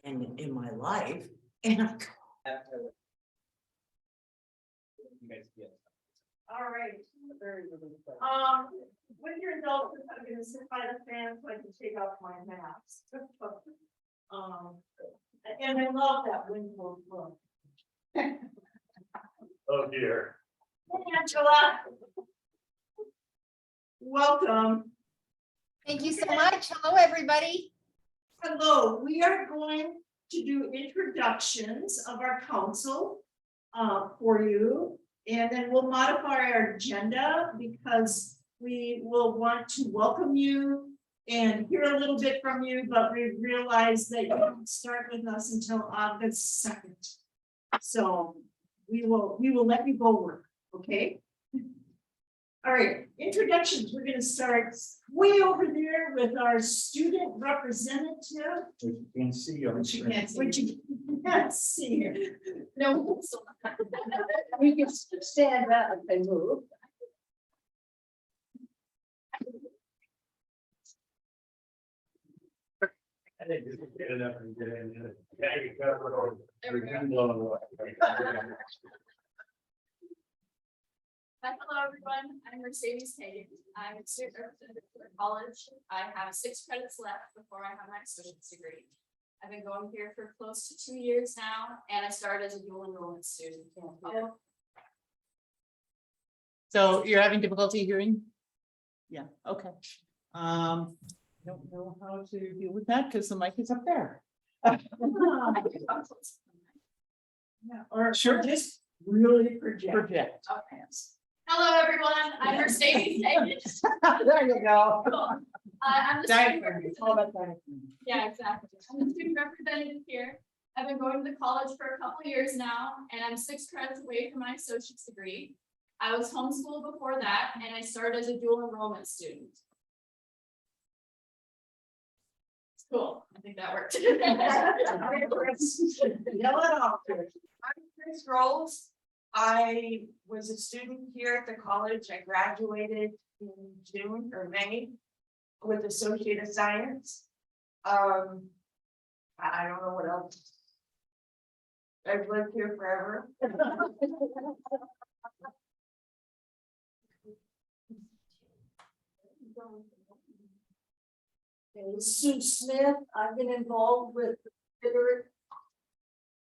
and in my life. And I'm all right. With your indulgence, I'm going to sit by the fan so I can take off my mask. And I love that windmill look. Oh dear. Hey, Angela. Welcome. Thank you so much. Hello, everybody. Hello. We are going to do introductions of our council for you. And then we'll modify our agenda because we will want to welcome you and hear a little bit from you, but we realize that you don't start with us until August 2nd. So we will let you go work, okay? All right, introductions. We're going to start way over there with our student representative. Which you can't see on the screen. Which you can't see. No. We can stand up and move. I think you can get it up and get in. Yeah, you got it all. There we go. Blown away. Hello, everyone. I'm Mercedes Hayes. I'm a student representative for college. I have 6 credits left before I have my associate's degree. I've been going here for close to 2 years now, and I started as a dual enrollment student. So you're having difficulty hearing? Yeah, okay. Don't know how to deal with that because the mic is up there. Or Sure. just really project. Project. Okay. Hello, everyone. I'm Mercedes Hayes. There you go. I'm the student Diaphragm. It's all representative. about diaphragm. Yeah, exactly. I'm the student representative here. I've been going to the college for a couple of years now, and I'm 6 credits away from my associate's degree. I was homeschooled before that, and I started as a dual enrollment student. It's cool. I think that worked. Yell it off. I'm Chris Rolls. I was a student here at the college. I graduated in June or May with Associate of Science. I don't know what else. I've lived here forever. Sue Smith, I've been involved with Bitterroot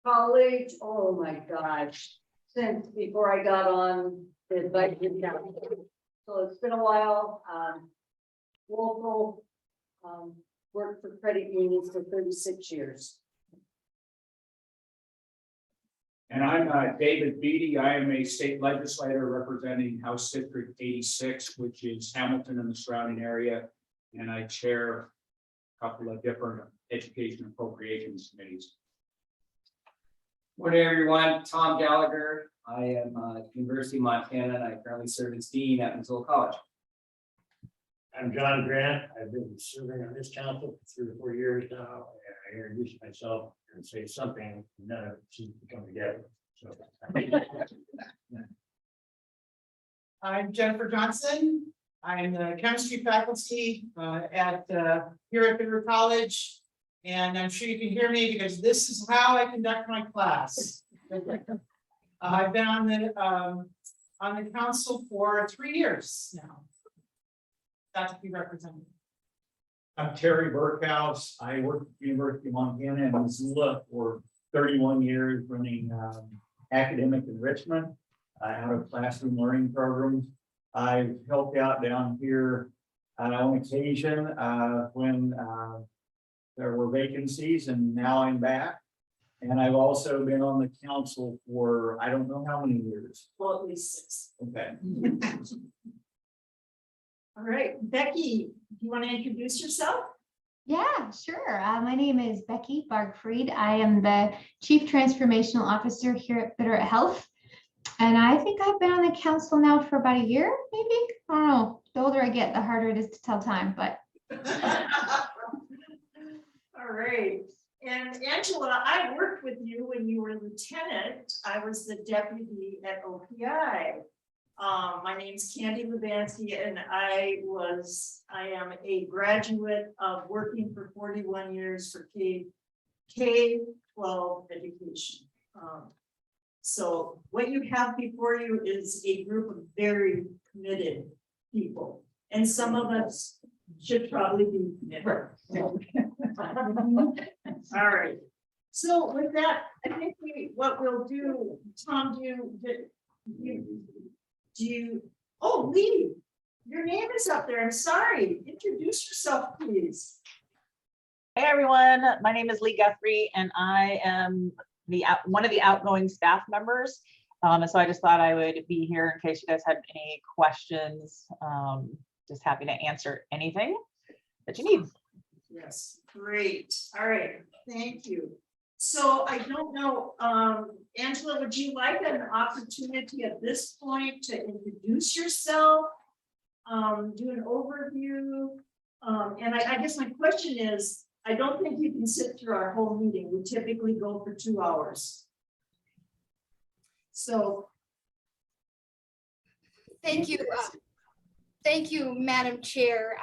College, oh my gosh, since before I got on the advisory council. So it's been a while, local, worked for credit unions for 36 years. And I'm David Beatty. I am a state legislator representing House District 86, which is Hamilton and the surrounding area. And I chair a couple of different education appropriations committees. Morning, everyone. Tom Gallagher. I am University of Montana, and I currently serve as dean at Missoula College. I'm John Grant. I've been serving on this council for 3 or 4 years now. And I introduce myself and say something, none of it seems to come together. So. I'm Jennifer Johnson. I'm the chemistry faculty at here at Bitterroot College. And I'm sure you can hear me because this is how I conduct my class. I've been on the council for 3 years now. Got to be represented. I'm Terry Burkhouse. I work at the University of Montana in Missoula for 31 years running academic enrichment out of classroom learning programs. I've helped out down here on occasion when there were vacancies, and now I'm back. And I've also been on the council for I don't know how many years. Well, at least 6. Okay. All right, Becky, do you want to introduce yourself? Yeah, sure. My name is Becky Bargfried. I am the Chief Transformational Officer here at Bitterroot Health. And I think I've been on the council now for about a year, maybe. I don't know. The older I get, the harder it is to tell time, but. All right. And Angela, I worked with you when you were lieutenant. I was the deputy at OPI. My name's Candy Lubansky, and I am a graduate of working for 41 years for K-12 education. So what you have before you is a group of very committed people, and some of us should probably be committed. All right, so with that, I think what we'll do, Tom, oh, Lee, your name is up there, I'm sorry, introduce yourself, please. Hey everyone, my name is Lee Guthrie and I am one of the outgoing staff members. So I just thought I would be here in case you guys had any questions. Just happy to answer anything that you need. Yes, great, all right, thank you. So I don't know, Angela, would you like an opportunity at this point to introduce yourself? Do an overview, and I guess my question is, I don't think you can sit through our whole meeting. We typically go for 2 hours. So. Thank you. Thank you, Madam Chair,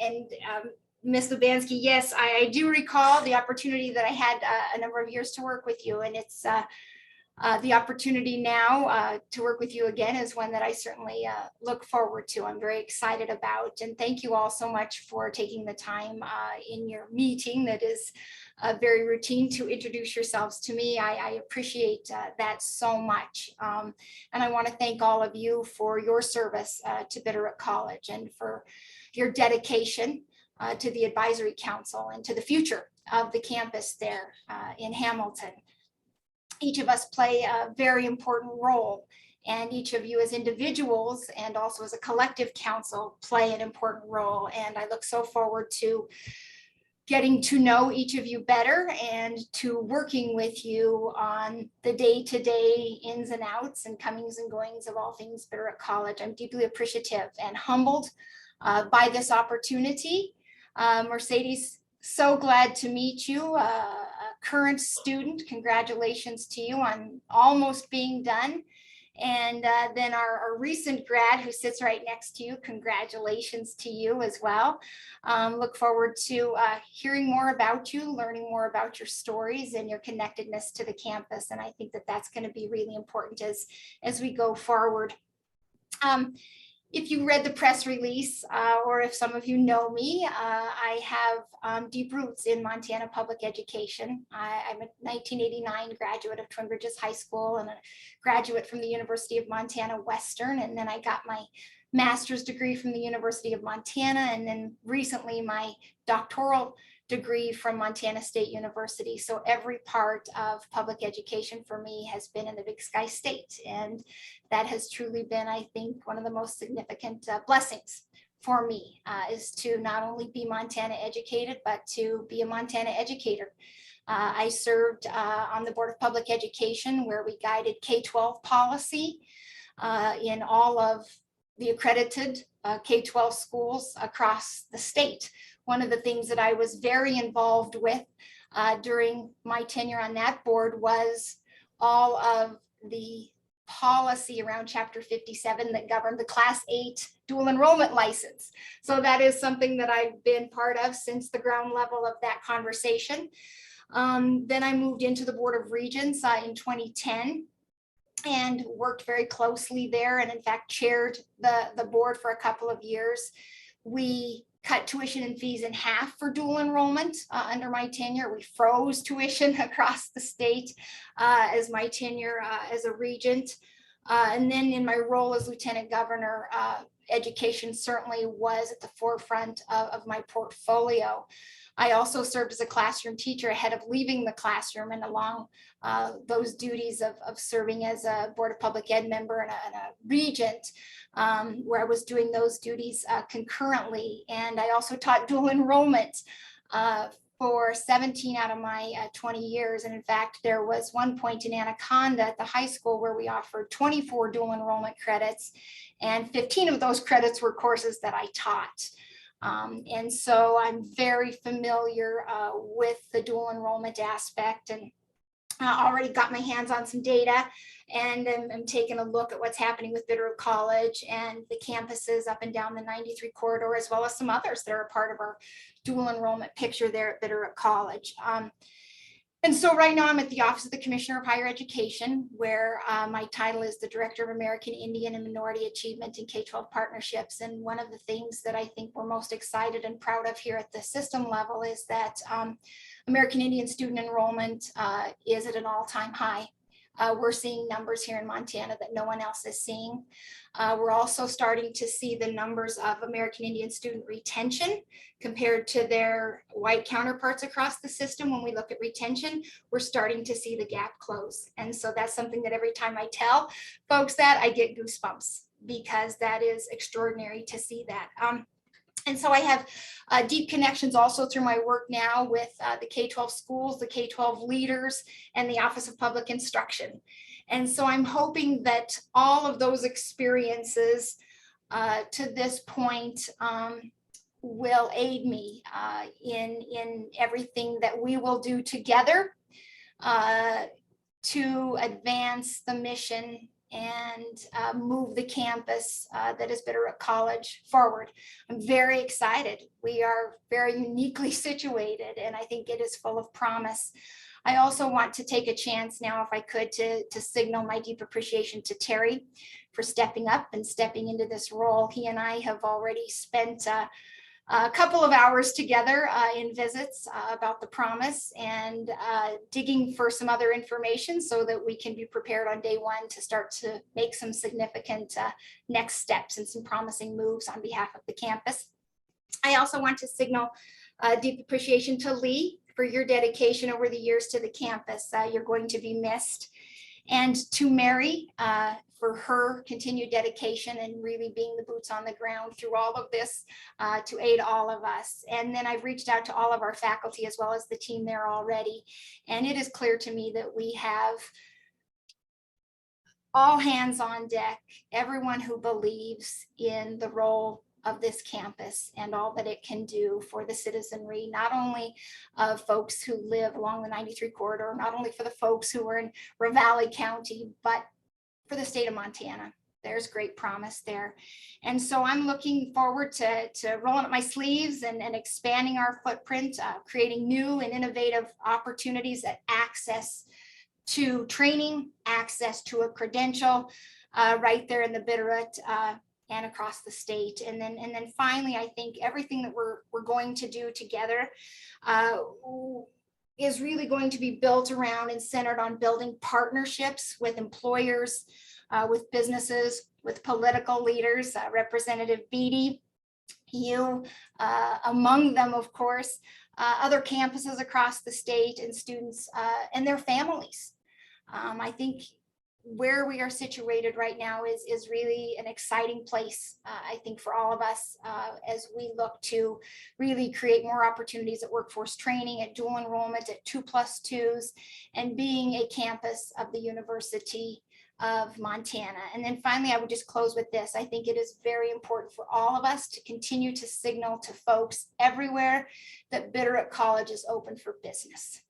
and Ms. Lubanski. Yes, I do recall the opportunity that I had a number of years to work with you, and it's the opportunity now to work with you again is one that I certainly look forward to. I'm very excited about, and thank you all so much for taking the time in your meeting that is very routine to introduce yourselves to me. I appreciate that so much, and I want to thank all of you for your service to Bitterroot College and for your dedication to the advisory council and to the future of the campus there in Hamilton. Each of us play a very important role, and each of you as individuals and also as a collective council play an important role. And I look so forward to getting to know each of you better and to working with you on the day-to-day ins and outs and comings and goings of all things Bitterroot College. I'm deeply appreciative and humbled by this opportunity. Mercedes, so glad to meet you, a current student. Congratulations to you on almost being done. And then our recent grad who sits right next to you, congratulations to you as well. Look forward to hearing more about you, learning more about your stories and your connectedness to the campus. And I think that that's going to be really important as we go forward. If you read the press release, or if some of you know me, I have deep roots in Montana public education. I'm a 1989 graduate of Twin Bridges High School and a graduate from the University of Montana Western. And then I got my master's degree from the University of Montana, and then recently my doctoral degree from Montana State University. So every part of public education for me has been in the Big Sky State. And that has truly been, I think, one of the most significant blessings for me is to not only be Montana educated, but to be a Montana educator. I served on the Board of Public Education, where we guided K-12 policy in all of the accredited K-12 schools across the state. One of the things that I was very involved with during my tenure on that board was all of the policy around Chapter 57 that governed the Class 8 dual enrollment license. So that is something that I've been part of since the ground level of that conversation. Then I moved into the Board of Regents in 2010 and worked very closely there, and in fact chaired the board for a couple of years. We cut tuition and fees in half for dual enrollment under my tenure. We froze tuition across the state as my tenure as a regent. And then in my role as lieutenant governor, education certainly was at the forefront of my portfolio. I also served as a classroom teacher ahead of leaving the classroom, and along those duties of serving as a Board of Public Ed member and a regent, where I was doing those duties concurrently. And I also taught dual enrollment for 17 out of my 20 years. And in fact, there was one point in Anaconda at the high school where we offered 24 dual enrollment credits, and 15 of those credits were courses that I taught. And so I'm very familiar with the dual enrollment aspect, and already got my hands on some data, and I'm taking a look at what's happening with Bitterroot College and the campuses up and down the 93 corridor, as well as some others that are a part of our dual enrollment picture there at Bitterroot College. And so right now I'm at the Office of the Commissioner of Higher Education, where my title is the Director of American Indian and Minority Achievement in K-12 Partnerships. And one of the things that I think we're most excited and proud of here at the system level is that American Indian student enrollment is at an all-time high. We're seeing numbers here in Montana that no one else is seeing. We're also starting to see the numbers of American Indian student retention compared to their white counterparts across the system. When we look at retention, we're starting to see the gap close. And so that's something that every time I tell folks that, I get goosebumps, because that is extraordinary to see that. And so I have deep connections also through my work now with the K-12 schools, the K-12 leaders, and the Office of Public Instruction. And so I'm hoping that all of those experiences to this point will aid me in everything that we will do together to advance the mission and move the campus that is Bitterroot College forward. I'm very excited. We are very uniquely situated, and I think it is full of promise. I also want to take a chance now, if I could, to signal my deep appreciation to Terry for stepping up and stepping into this role. He and I have already spent a couple of hours together in visits about the promise and digging for some other information so that we can be prepared on day one to start to make some significant next steps and some promising moves on behalf of the campus. I also want to signal deep appreciation to Lee for your dedication over the years to the campus. You're going to be missed. And to Mary for her continued dedication and really being the boots on the ground through all of this to aid all of us. And then I've reached out to all of our faculty as well as the team there already. And it is clear to me that we have all hands on deck, everyone who believes in the role of this campus and all that it can do for the citizenry, not only of folks who live along the 93 corridor, not only for the folks who are in Ravalli County, but for the state of Montana. There's great promise there. And so I'm looking forward to rolling up my sleeves and expanding our footprint, creating new and innovative opportunities at access to training, access to a credential right there in the Bitterroot and across the state. And then finally, I think everything that we're going to do together is really going to be built around and centered on building partnerships with employers, with businesses, with political leaders, Representative Beatty, you among them, of course, other campuses across the state and students and their families. I think where we are situated right now is really an exciting place, I think, for all of us as we look to really create more opportunities at workforce training, at dual enrollment, at 2+2s, and being a campus of the University of Montana. And then finally, I would just close with this. I think it is very important for all of us to continue to signal to folks everywhere that Bitterroot College is open for business.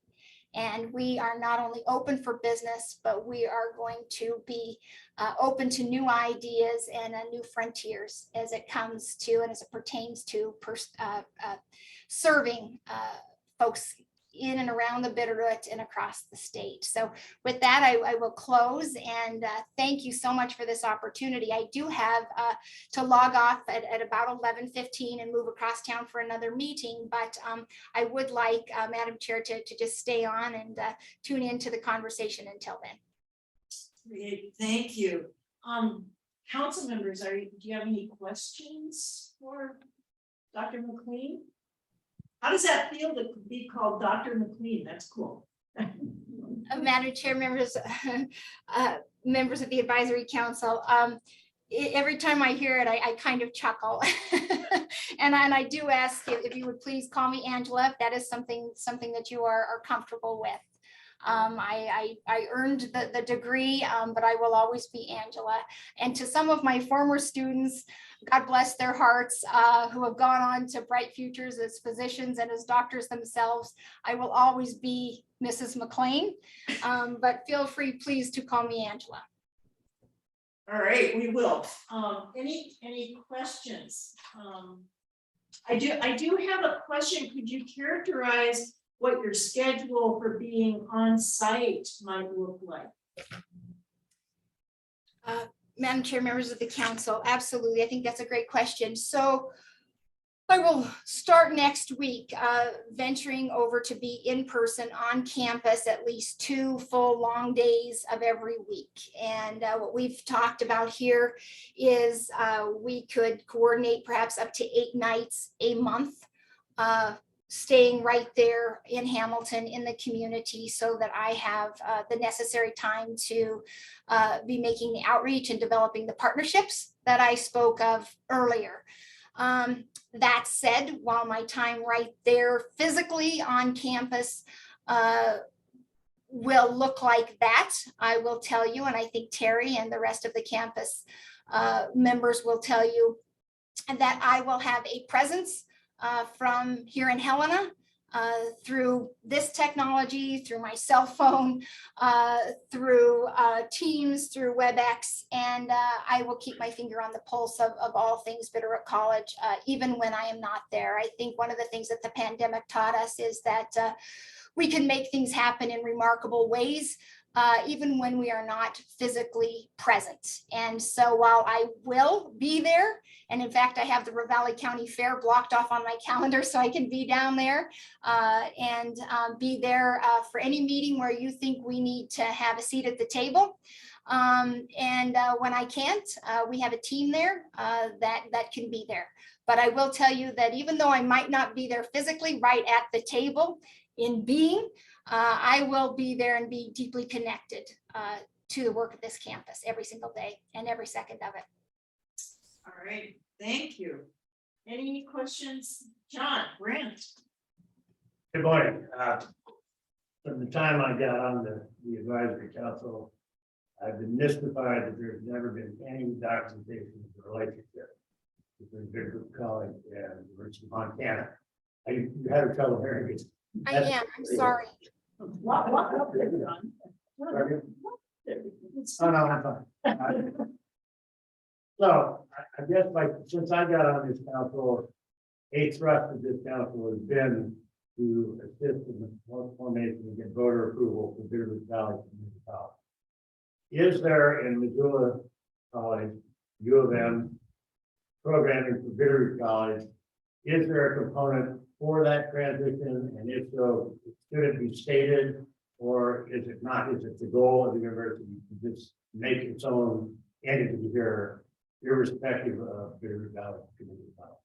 And we are not only open for business, but we are going to be open to new ideas and new frontiers as it comes to and as it pertains to serving folks in and around the Bitterroot and across the state. So with that, I will close and thank you so much for this opportunity. I do have to log off at about 11:15 and move across town for another meeting, but I would like Madam Chair to just stay on and tune into the conversation until then. Great, thank you. Council members, do you have any questions for Dr. McLean? How does that feel to be called Dr. McLean? That's cool. Madam Chair, members, members of the Advisory Council, every time I hear it, I kind of chuckle. and I do ask if you would please call me Angela, if that is something that you are comfortable with. I earned the degree, but I will always be Angela. And to some of my former students, God bless their hearts, who have gone on to bright futures as physicians and as doctors themselves, I will always be Mrs. McLean, but feel free, please, to call me Angela. All right, we will. Any questions? I do have a question. Could you characterize what your schedule for being on site might look like. Madam Chair, members of the council, absolutely. I think that's a great question. So I will start next week, venturing over to be in person on campus at least 2 full long days of every week. And what we've talked about here is we could coordinate perhaps up to 8 nights a month, staying right there in Hamilton in the community so that I have the necessary time to be making the outreach and developing the partnerships that I spoke of earlier. That said, while my time right there physically on campus will look like that, I will tell you, and I think Terry and the rest of the campus members will tell you, that I will have a presence from here in Helena through this technology, through my cell phone, through Teams, through WebEx, and I will keep my finger on the pulse of all things Bitterroot College, even when I am not there. I think one of the things that the pandemic taught us is that we can make things happen in remarkable ways, even when we are not physically present. And so while I will be there, and in fact, I have the Ravalli County Fair blocked off on my calendar so I can be down there and be there for any meeting where you think we need to have a seat at the table. And when I can't, we have a team there that can be there. But I will tell you that even though I might not be there physically right at the table in being, I will be there and be deeply connected to the work of this campus every single day and every second of it. All right, thank you. Any questions? John, Grant? Good morning. From the time I got on the advisory council, I've been mystified that there's never been any documentation of the relationship between Bitterroot College and the University of Montana. You had trouble hearing it. I am, I'm sorry. Oh, no, I'm fine. So I guess since I got on this council, a thrust of this council has been to assist in the formation and get voter approval for Bitterroot Valley Community College. Is there in Missoula College, U of M, programming for Bitterroot College? Is there a component for that transition? And if so, should it be stated, or is it not? Is it the goal of the university to just make its own entity here, irrespective of Bitterroot Valley Community College?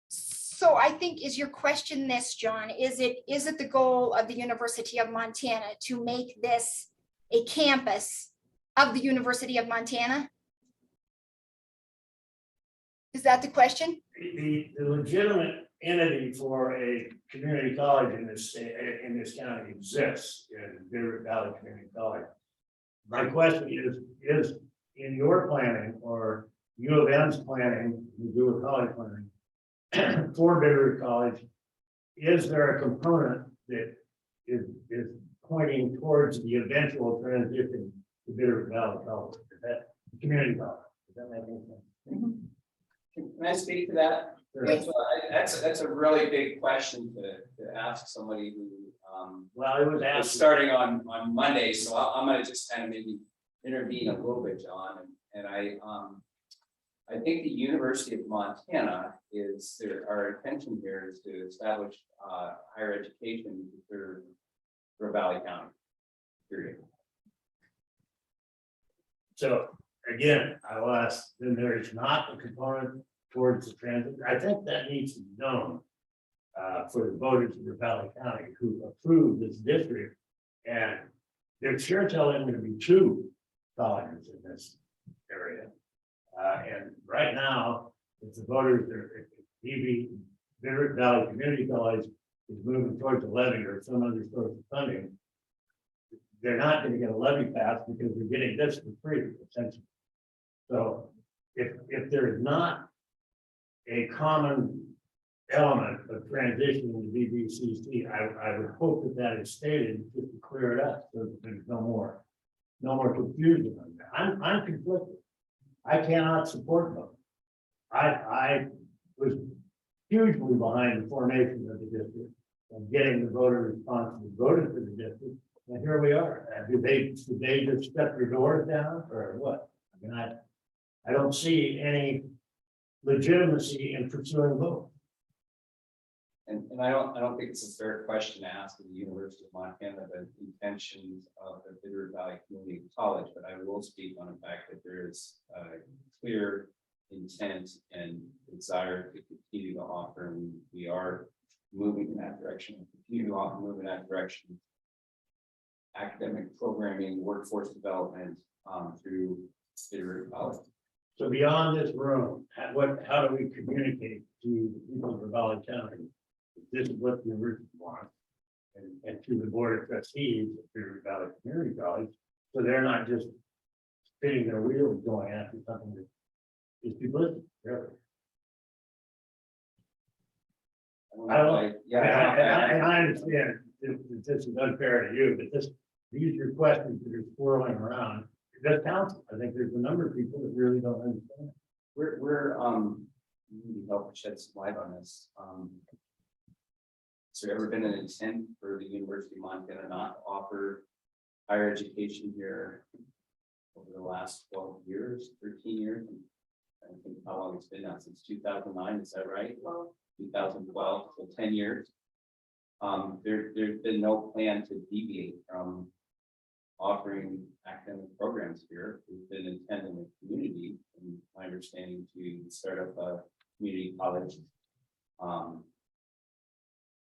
So I think, is your question this, John? Is it the goal of the University of Montana to make this a campus of the University of Montana? Is that the question? The legitimate entity for a community college in this county exists in Bitterroot Valley Community College. My question is in your planning or U of M's planning, Missoula College planning for Bitterroot College, is there a component that is pointing towards the eventual transition to Bitterroot Valley College? Is that community college? Does that make any sense? Can I speak to that? Sure. So that's a really big question to ask somebody who Well, it was was asked. starting on Monday, so I'm gonna just kind of maybe intervene a little bit, John, and I think the University of Montana is our intention here is to establish higher education for Valley County. Period. So again, I will ask, then there is not a component towards the transit. I think that needs to be known for the voters of Valley County who approved this district. And they're sure telling them to be 2 colleges in this area. And right now, if the voters are, if Bitterroot Valley Community College is moving towards a levy or some other source of funding, they're not going to get a levy passed because they're getting this for free, essentially. So if there is not a common element of transition to BBCC, I would hope that is stated just to clear it up so that there's no more confusion on that. I'm conflicted. I cannot support them. I was hugely behind the formation of the district and getting the voter response to voted for the district. And here we are. Did they just shut their doors down or what? I mean, I don't see any legitimacy in pursuing both. And I don't think it's a fair question to ask of the University of Montana, the intentions of the Bitterroot Valley Community College, but I will speak on the fact that there is a clear intent and desire to continue to offer, and we are moving in that direction, continue to offer, move in that direction. Academic programming, workforce development, through Bitterroot College. So beyond this room, how do we communicate to the people of Valley County? This is what the university wants. And to the board of trustees of Bitterroot Valley Community College, so they're not just spinning their wheels going after something that is duplicitous, really. I don't like, and I understand this is unfair to you, but these are questions that are swirling around. That's council. I think there's a number of people that really don't understand. We're we need help shed some light on this. Has there ever been an intent for the University of Montana not to offer higher education here over the last 12 years, 13 years? I think how long it's been now, since 2009, is that right? Well, 2012, so 10 years. There's been no plan to deviate from offering academic programs here. We've been intent in the community, and my understanding to start up a community college.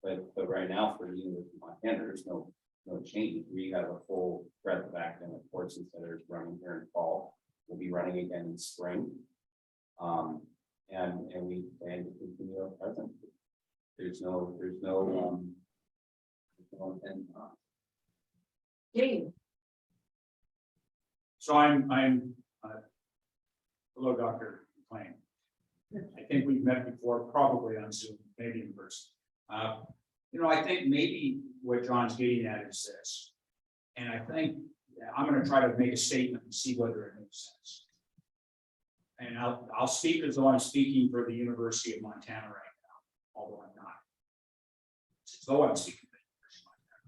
But right now for the University of Montana, there's no change. We have a full breadth of academic courses that are running here in fall. We'll be running again in spring. And we plan to continue our presence. There's no intent. Jane, So I'm hello, Dr. McLean. I think we've met before, probably on Zoom, maybe in person. I think maybe what John's getting at is this, and I think I'm going to try to make a statement and see whether it makes sense. And I'll speak as though I'm speaking for the University of Montana right now, although I'm not. As though I'm speaking for the University of Montana.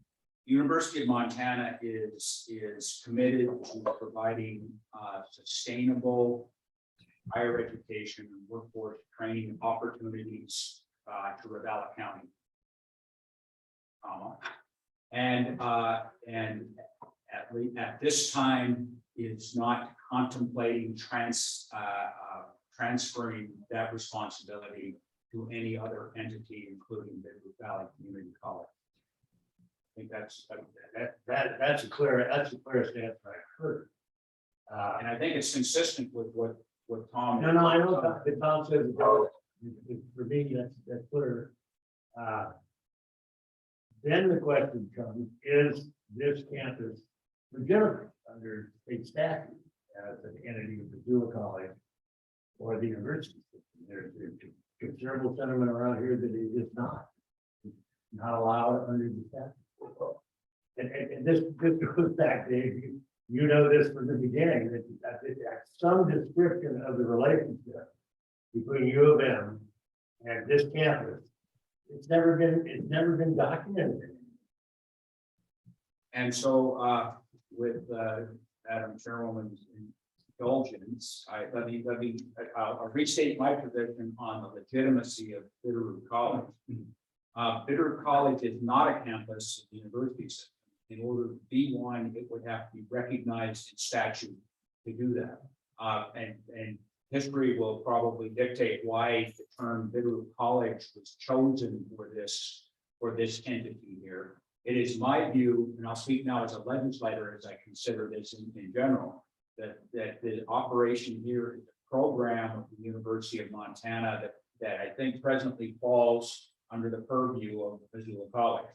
The University of Montana is committed to providing sustainable higher education and workforce training opportunities to Ravalli County. And at this time is not contemplating transferring that responsibility to any other entity, including Bitterroot Valley Community College. I think that's That's the clearest answer I've heard. and I think it's consistent with what Tom. No, I know that Tom says for me, that's clear. Then the question comes, is this campus legitimate under state statute as an entity of the dual college or the university system? There's considerable sentiment around here that it is not allowed under the statute. And this goes back, Dave, you know this from the beginning, that some description of the relationship between U of M and this campus, it's never been documented. And so with Madam Chairwoman's indulgence, I'll restate my position on the legitimacy of Bitterroot College. Bitterroot College is not a campus of the university system. In order to be one, it would have to be recognized in statute to do that. And history will probably dictate why the term Bitterroot College was chosen for this entity here. It is my view, and I'll speak now as a legislator as I consider this in general, that the operation here is a program of the University of Montana that I think presently falls under the purview of the Visual College.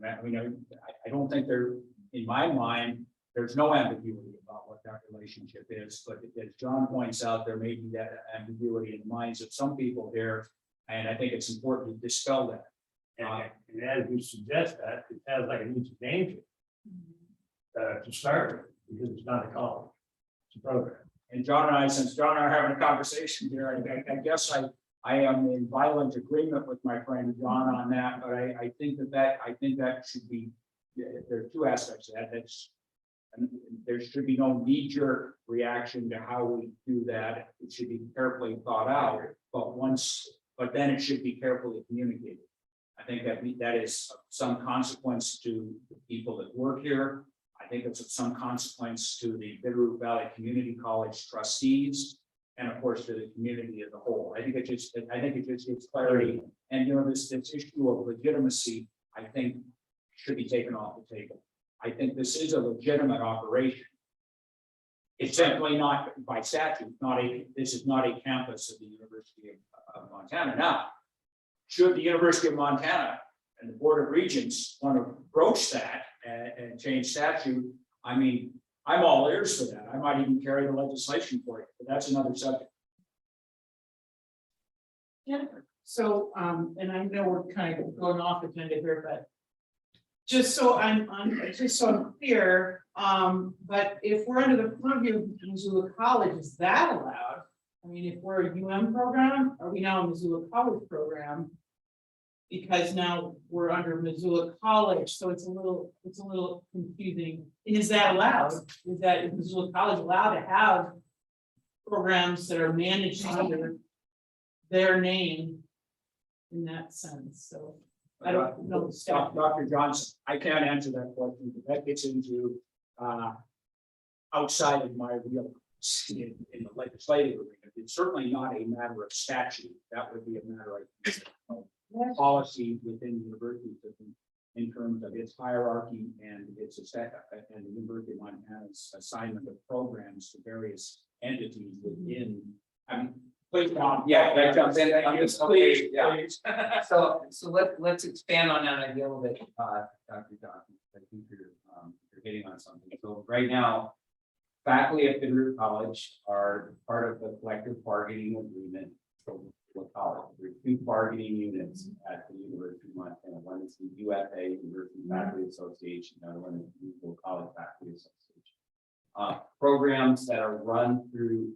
I don't think in my mind, there's no ambiguity about what that relationship is, but as John points out, there may be that ambiguity in the minds of some people here, and I think it's important to dispel that. And as you suggest that, it sounds like it needs a name to start with, because it's not a college, it's a program. And John and I, since John and I are having a conversation here, I guess I am in violent agreement with my friend John on that, but I think that should be, there are two aspects of that. And there should be no knee-jerk reaction to how we do that. It should be carefully thought out, but then it should be carefully communicated. I think that is of some consequence to the people that work here. I think it's of some consequence to the Bitterroot Valley Community College trustees, and of course to the community as a whole. I think it just gives clarity. And this issue of legitimacy, I think, should be taken off the table. I think this is a legitimate operation. It's certainly not by statute, this is not a campus of the University of Montana. Now, should the University of Montana and the Board of Regents want to broach that and change statute, I mean, I'm all ears for that. I might even carry the legislation for it, but that's another subject. So, and I know we're kind of going off agenda here, but just so I'm clear, but if we're under the purview of Missoula College, is that allowed? I mean, if we're a UM program, are we now a Missoula College program? Because now we're under Missoula College, so it's a little confusing. And is that allowed? Is Missoula College allowed to have programs that are managed under their name in that sense? So I don't know. Dr. Johnson, I can't answer that question, but that gets into outside of my real in the legislative arena. It's certainly not a matter of statute. That would be a matter of policy within the university system in terms of its hierarchy and its and the University of Montana's assignment of programs to various entities within. I mean, please, John. Yeah, can I jump in? I'm just, okay, yeah. Please. So let's expand on that idea a little bit, Dr. Johnson. I think you're hitting on something. So right now, faculty at Bitterroot College are part of the collective bargaining agreement for the college. There are two bargaining units at the University of Montana. One is the UFA, University Faculty Association, the other one is the Bitterroot College Faculty Association. Programs that are run through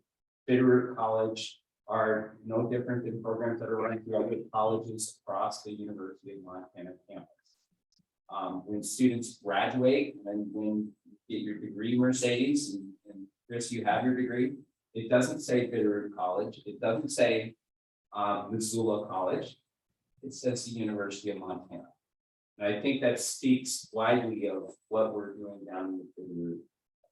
Bitterroot College are no different than programs that are run through other colleges across the University of Montana campus. When students graduate and when you get your degree, Mercedes, and Chris, you have your degree, it doesn't say Bitterroot College, it doesn't say Missoula College, it says the University of Montana. And I think that speaks widely of what we're doing down in Bitterroot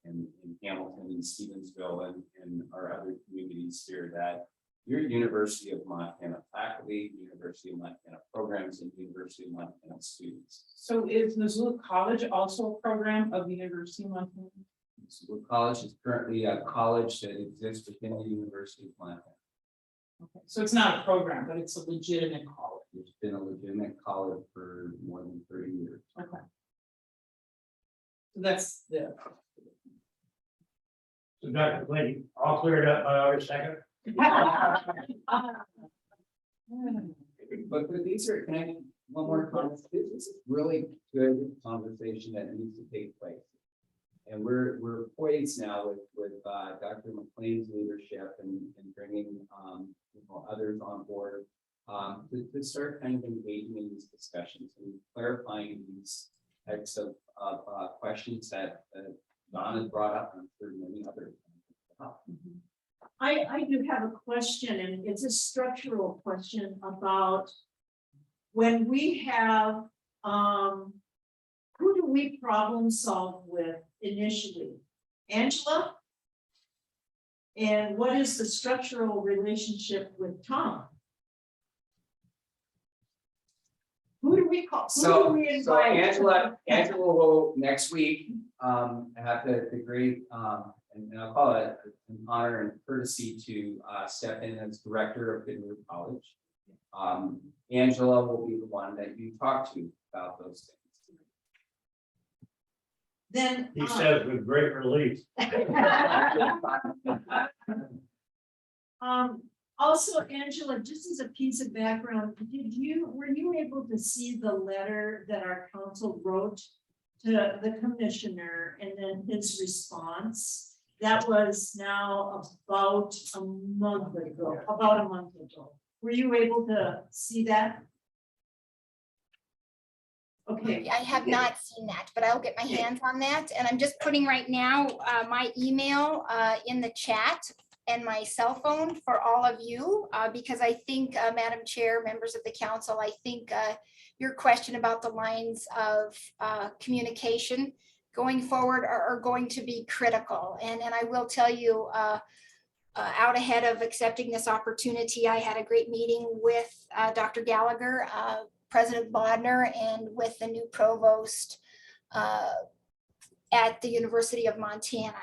and in Hamilton and Stevensville and our other communities here, that your University of Montana faculty, University of Montana programs, and University of Montana students. So is Missoula College also a program of the University of Montana? Missoula College is currently a college that exists within the University of Montana. Okay, so it's not a program, but it's a legitimate college. It's been a legitimate college for more than 30 years. Okay. So that's the. So Dr. Clinton, all cleared up by August 2nd? But these are, can I, one more comment? This is really good conversation that needs to take place. And we're poised now with Dr. McLean's leadership and bringing others on board to start kind of engaging in these discussions and clarifying these types of questions that Don has brought up, and I'm sure many others. I do have a question, and it's a structural question about when we have, who do we problem solve with initially? Angela? And what is the structural relationship with Tom? Who do we call? Who do we invite? Angela will next week have the great and I'll call it an honor and courtesy to step in as director of Bitterroot College. Angela will be the one that you talk to about those things. Then He says with great relief. Also, Angela, just as a piece of background, were you able to see the letter that our council wrote to the commissioner and then his response? That was now about a month ago. Were you able to see that? Okay. I have not seen that, but I'll get my hands on that. And I'm just putting right now my email in the chat and my cell phone for all of you, because I think, Madam Chair, members of the council, I think your question about the lines of communication going forward are going to be critical. And I will tell you, out ahead of accepting this opportunity, I had a great meeting with Dr. Gallagher, President Bodner, and with the new provost at the University of Montana.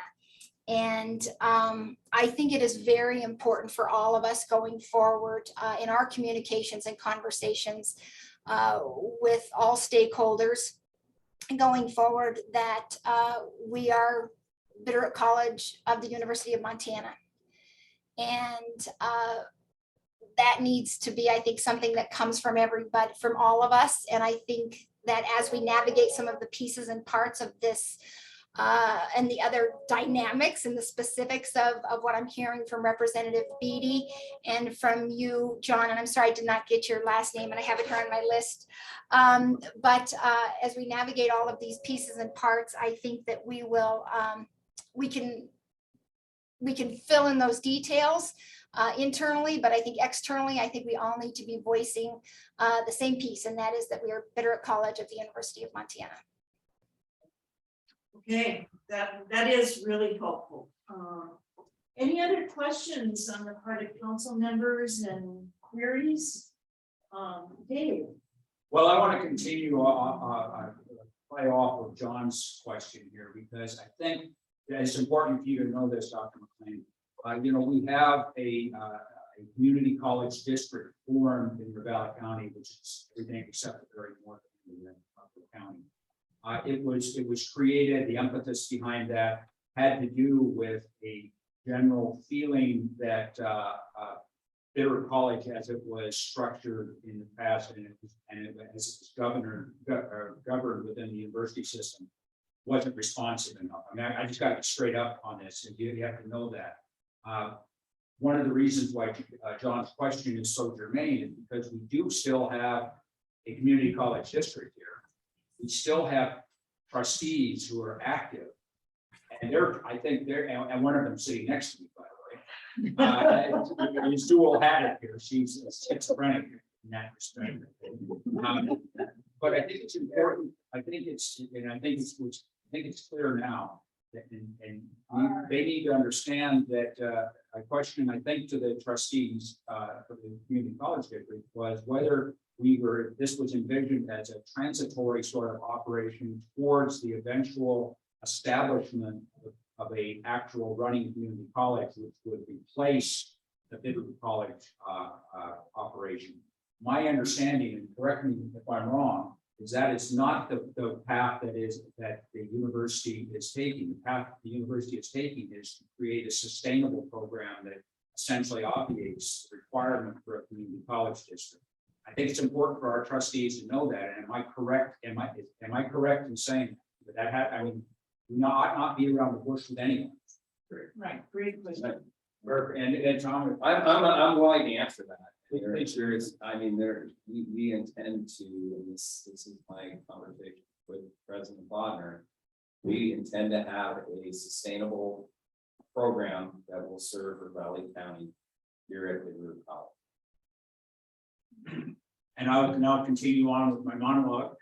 And I think it is very important for all of us going forward in our communications and conversations with all stakeholders going forward that we are Bitterroot College of the University of Montana. And that needs to be, I think, something that comes from everybody, from all of us. And I think that as we navigate some of the pieces and parts of this and the other dynamics and the specifics of what I'm hearing from Representative Beatty and from you, John, and I'm sorry I did not get your last name and I have it here on my list. But as we navigate all of these pieces and parts, I think that we will, we can fill in those details internally, but I think externally, I think we all need to be voicing the same piece, and that is that we are Bitterroot College of the University of Montana. Okay, that is really helpful. Any other questions on the part of council members and queries? Dave? Well, I want to continue play off of John's question here, because I think that it's important for you to know this, Dr. McLean. You know, we have a community college district formed in Ravalli County, which is everything except the very north of the county. It was created, the impetus behind that had to do with a general feeling that Bitterroot College, as it was structured in the past, as it was governed within the university system, wasn't responsive enough. I mean, I just got to get straight up on this, and you have to know that. One of the reasons why John's question is so germane is because we do still have a community college district here. We still have trustees who are active, and I think and one of them sitting next to me, by the way. He's dual hatted here. She's schizophrenic in that respect. But I think it's important. I think it's clear now that, and they need to understand that a question, I think, to the trustees for the community college district was whether this was envisioned as a transitory sort of operation towards the eventual establishment of a actual running community college, which would replace the Bitterroot College operation. My understanding, and correct me if I'm wrong, is that it's not the path that the university is taking. The path the university is taking is to create a sustainable program that essentially obviates the requirement for a community college district. I think it's important for our trustees to know that. And am I correct? Am I correct in saying that? I mean, we ought not be around the bush with anyone. Right, great question. And Tom, I'm willing to answer that. There is, I mean, we intend to, and this is my conversation with President Bodner, we intend to have a sustainable program that will serve Ravalli County here at Bitterroot College. and I'll now continue on with my monologue.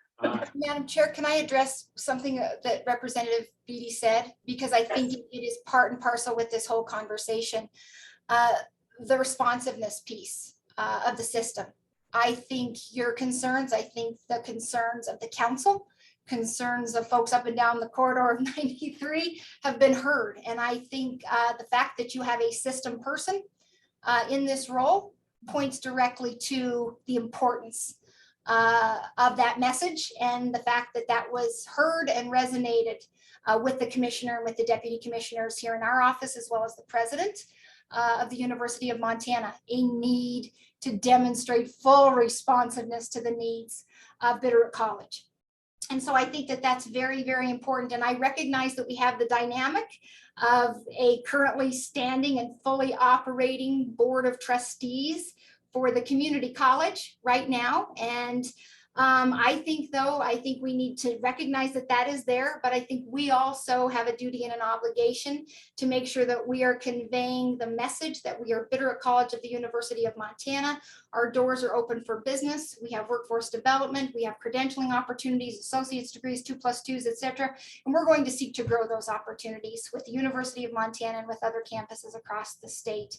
Madam Chair, can I address something that Representative Beatty said? Because I think it is part and parcel with this whole conversation. The responsiveness piece of the system. I think your concerns, I think the concerns of the council, concerns of folks up and down the corridor of 93 have been heard. And I think the fact that you have a system person in this role points directly to the importance of that message and the fact that that was heard and resonated with the commissioner and with the deputy commissioners here in our office, as well as the president of the University of Montana, a need to demonstrate full responsiveness to the needs of Bitterroot College. And so I think that that's very, very important. And I recognize that we have the dynamic of a currently standing and fully operating board of trustees for the community college right now. And I think we need to recognize that that is there, but I think we also have a duty and an obligation to make sure that we are conveying the message that we are Bitterroot College of the University of Montana. Our doors are open for business. We have workforce development. We have credentialing opportunities, associate's degrees, 2+2s, et cetera. And we're going to seek to grow those opportunities with the University of Montana and with other campuses across the state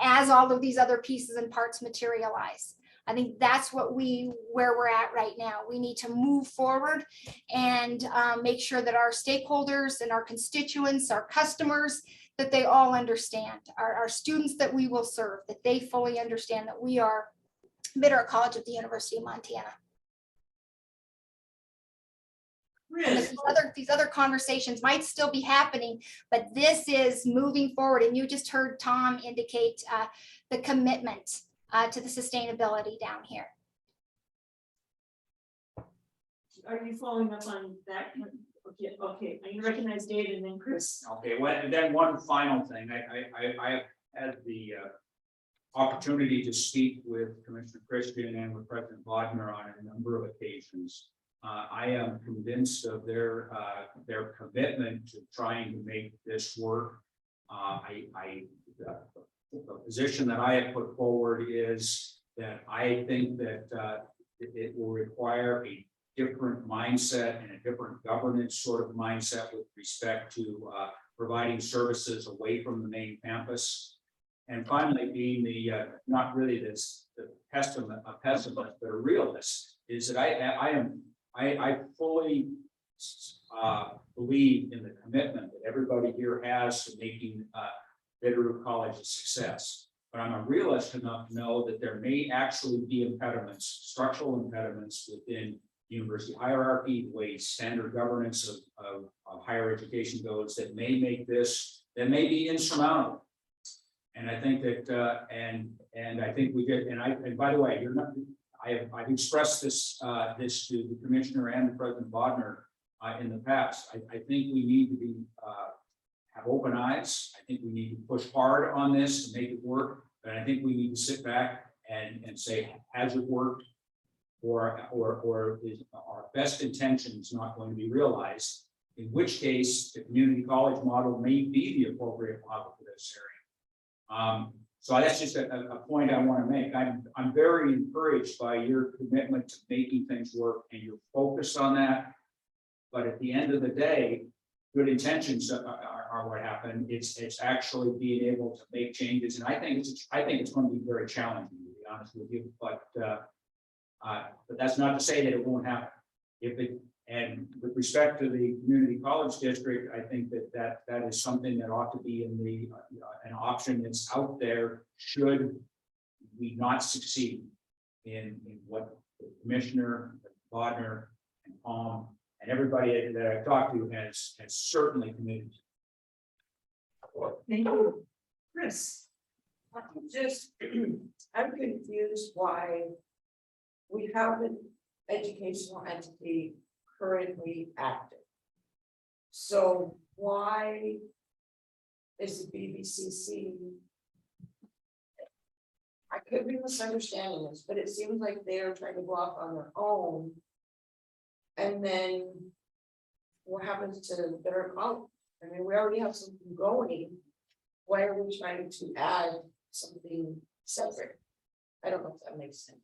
as all of these other pieces and parts materialize. I think that's where we're at right now. We need to move forward and make sure that our stakeholders and our constituents, our customers, that they all understand, our students that we will serve, that they fully understand that we are Bitterroot College of the University of Montana. And these other conversations might still be happening, but this is moving forward. And you just heard Tom indicate the commitment to the sustainability down here. Are you following up on that? Okay, I recognize David and then Chris. Okay, well, and then one final thing, I have had the opportunity to speak with Commissioner Christian and with President Bodmer on a number of occasions. I am convinced of their commitment to trying to make this work. The position that I have put forward is that I think that it will require a different mindset and a different governance sort of mindset with respect to providing services away from the main campus. And finally, being the not really the pessimist, but a realist, is that I fully believe in the commitment that everybody here has to making Bitterroot College a success. But I'm a realist enough to know that there may actually be impediments, structural impediments within university hierarchy, the way standard governance of higher education goes, that may make this, that may be insurmountable. And I think that, and I think we did, and by the way, you're not, I've expressed this this to the commissioner and President Bodmer in the past. I think we need to be have open eyes. I think we need to push hard on this to make it work. But I think we need to sit back and say, has it worked, or is our best intentions not going to be realized? In which case, the community college model may be the appropriate model for this area. So that's just a point I want to make. I'm very encouraged by your commitment to making things work and your focus on that. But at the end of the day, good intentions are what happen. It's actually being able to make changes, and I think it's going to be very challenging, to be honest with you. But that's not to say that it won't happen. And with respect to the community college district, I think that is something that ought to be in the an option that's out there should we not succeed in what the commissioner, Bodmer, and Palm, and everybody that I've talked to has certainly committed. Thank you. Chris. I'm confused why we have an educational entity currently active. So why is the BCAC? I could be misunderstanding this, but it seems like they're trying to go off on their own. And then what happens to Bitterroot College? I mean, we already have something going. Why are we trying to add something separate? I don't know if that makes sense.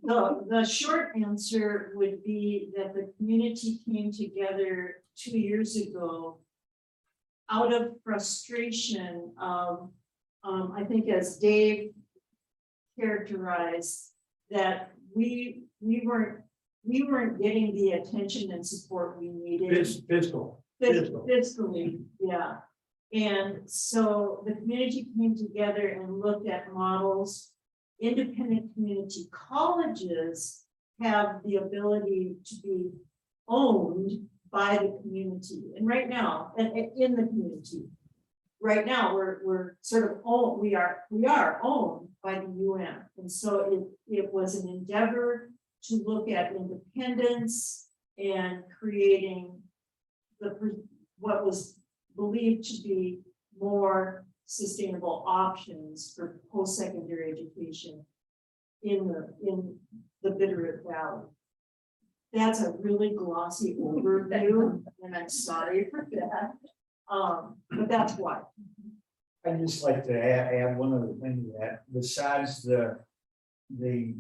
The short answer would be that the community came together 2 years ago out of frustration of, I think as Dave characterized, that we weren't getting the attention and support we needed. Fiscally, yeah. And so the community came together and looked at models. Independent community colleges have the ability to be owned by the community. And right now, and in the community, right now, we're sort of owned, we are owned by the UM. And so it was an endeavor to look at independence and creating what was believed to be more sustainable options for post-secondary education in the Bitterroot Valley. That's a really glossy overview, and I'm sorry for that. But that's why. I'd just like to add one other thing to that, besides the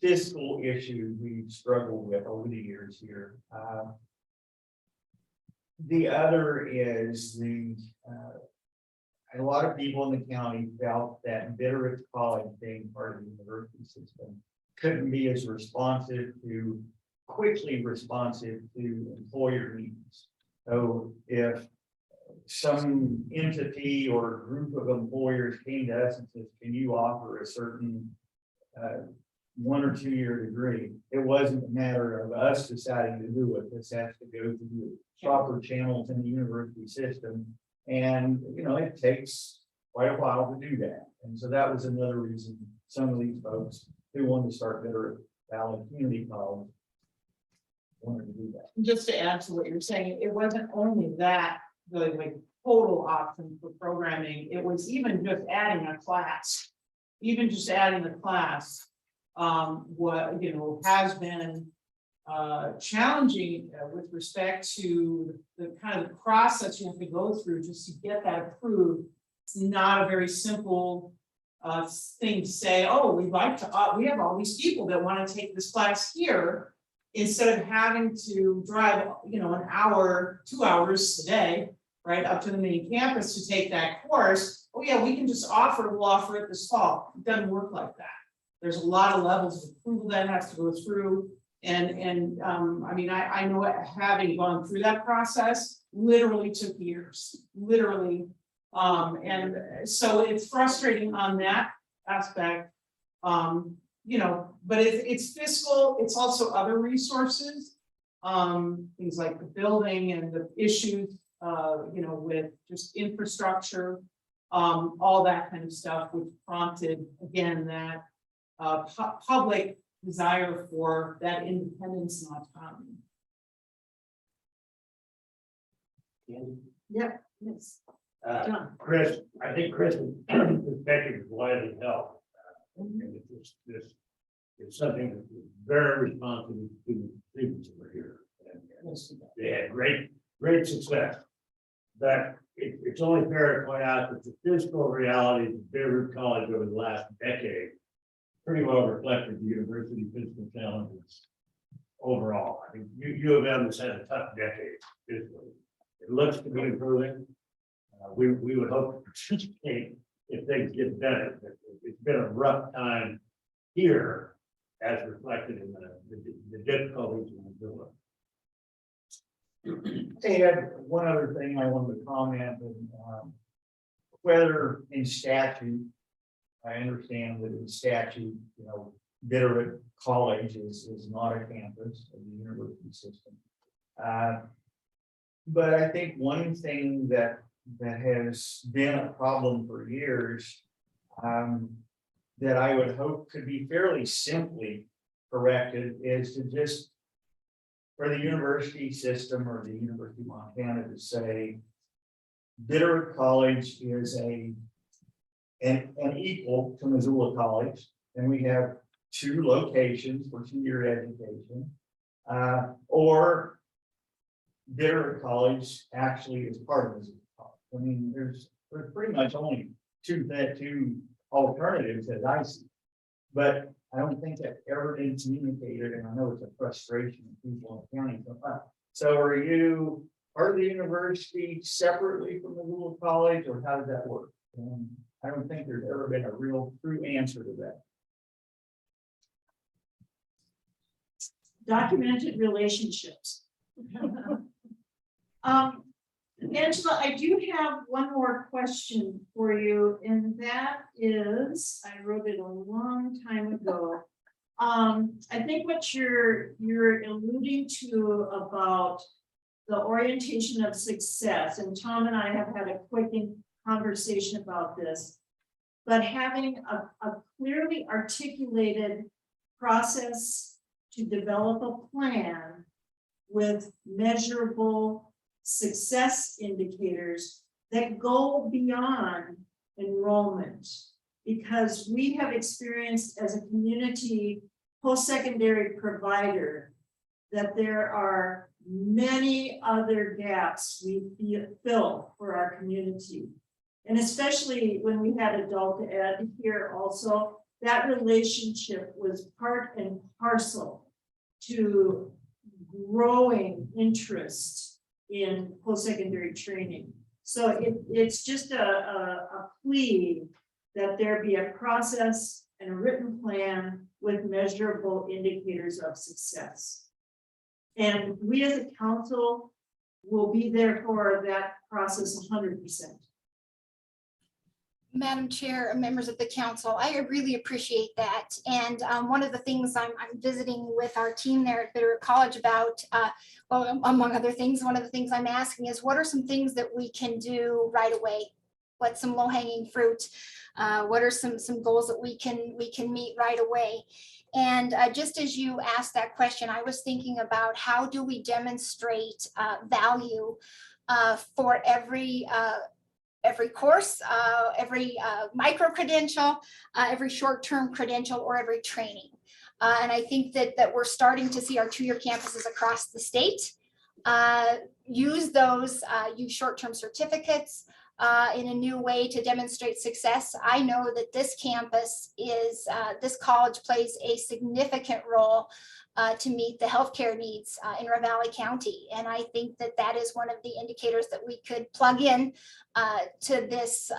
fiscal issue we've struggled with over the years here. The other is a lot of people in the county felt that Bitterroot College, being part of the university system, couldn't be as quickly responsive to employer needs. So if some entity or group of employers came to us and says, can you offer a certain 1 or 2 year degree? It wasn't a matter of us deciding to do it. This has to go through the proper channels in the university system. And, it takes quite a while to do that. And so that was another reason some of these folks who wanted to start Bitterroot Valley Community College wanted to do that. Just to add to what you're saying, it wasn't only that, the like total option for programming, it was even just adding a class. Even just adding a class, what, has been challenging with respect to the kind of process you have to go through just to get that approved. It's not a very simple thing to say, oh, we have all these people that want to take this class here, instead of having to drive, an hour, 2 hours a day, right, up to the main campus to take that course. Oh yeah, we can just we'll offer it this fall. It doesn't work like that. There's a lot of levels of approval that has to go through. And I know having gone through that process literally took years, literally. And so it's frustrating on that aspect. But it's fiscal, it's also other resources. Things like the building and the issues, with just infrastructure, all that kind of stuff, which prompted, again, that public desire for that independence and autonomy. Yep. Yes. Chris, I think Chris's perspective is widely held. And it's something that is very responsive to the students that were here. And they had great success. But it's only fair to point out that the physical realities of Bitterroot College over the last decade pretty well reflected the university physical challenges overall. I mean, U of M has had a tough decade physically. It looks to be improving. We would hope to participate if things get better. But it's been a rough time here, as reflected in the difficulties in the building. And one other thing I wanted to comment on, whether in statute, I understand that in statute, Bitterroot College is not a campus of the university system. But I think one thing that has been a problem for years, that I would hope could be fairly simply corrected, is to just, for the university system or the University of Montana, to say Bitterroot College is an equal to Missoula College, and we have 2 locations for 2-year education, or Bitterroot College actually is part of Missoula College. I mean, there's pretty much only two alternatives as I see, but I don't think that ever been communicated, and I know it's a frustration of people in the county. So are you part of the university separately from the Missoula College, or how does that work? And I don't think there's ever been a real true answer to that. Documented relationships. Angela, I do have one more question for you, and that is, I wrote it a long time ago. I think what you're alluding to about the orientation of success, and Tom and I have had a quick conversation about this, but having a clearly articulated process to develop a plan with measurable success indicators that go beyond enrollment. Because we have experienced as a community post-secondary provider that there are many other gaps we fill for our community. And especially when we had adult ed here also, that relationship was part and parcel to growing interest in post-secondary training. So it's just a plea that there be a process and a written plan with measurable indicators of success. And we as a council will be there for that process 100%. Madam Chair, members of the council, I really appreciate that. And one of the things I'm visiting with our team there at Bitterroot College about, well, among other things, one of the things I'm asking is what are some things that we can do right away? What's some low-hanging fruit? What are some goals that we can meet right away? And just as you asked that question, I was thinking about how do we demonstrate value for every course, every micro credential, every short-term credential, or every training. And I think that we're starting to see our two-year campuses across the state use those, use short-term certificates in a new way to demonstrate success. I know that this campus is, this college plays a significant role to meet the healthcare needs in Ravalli County. And I think that that is one of the indicators that we could plug in to this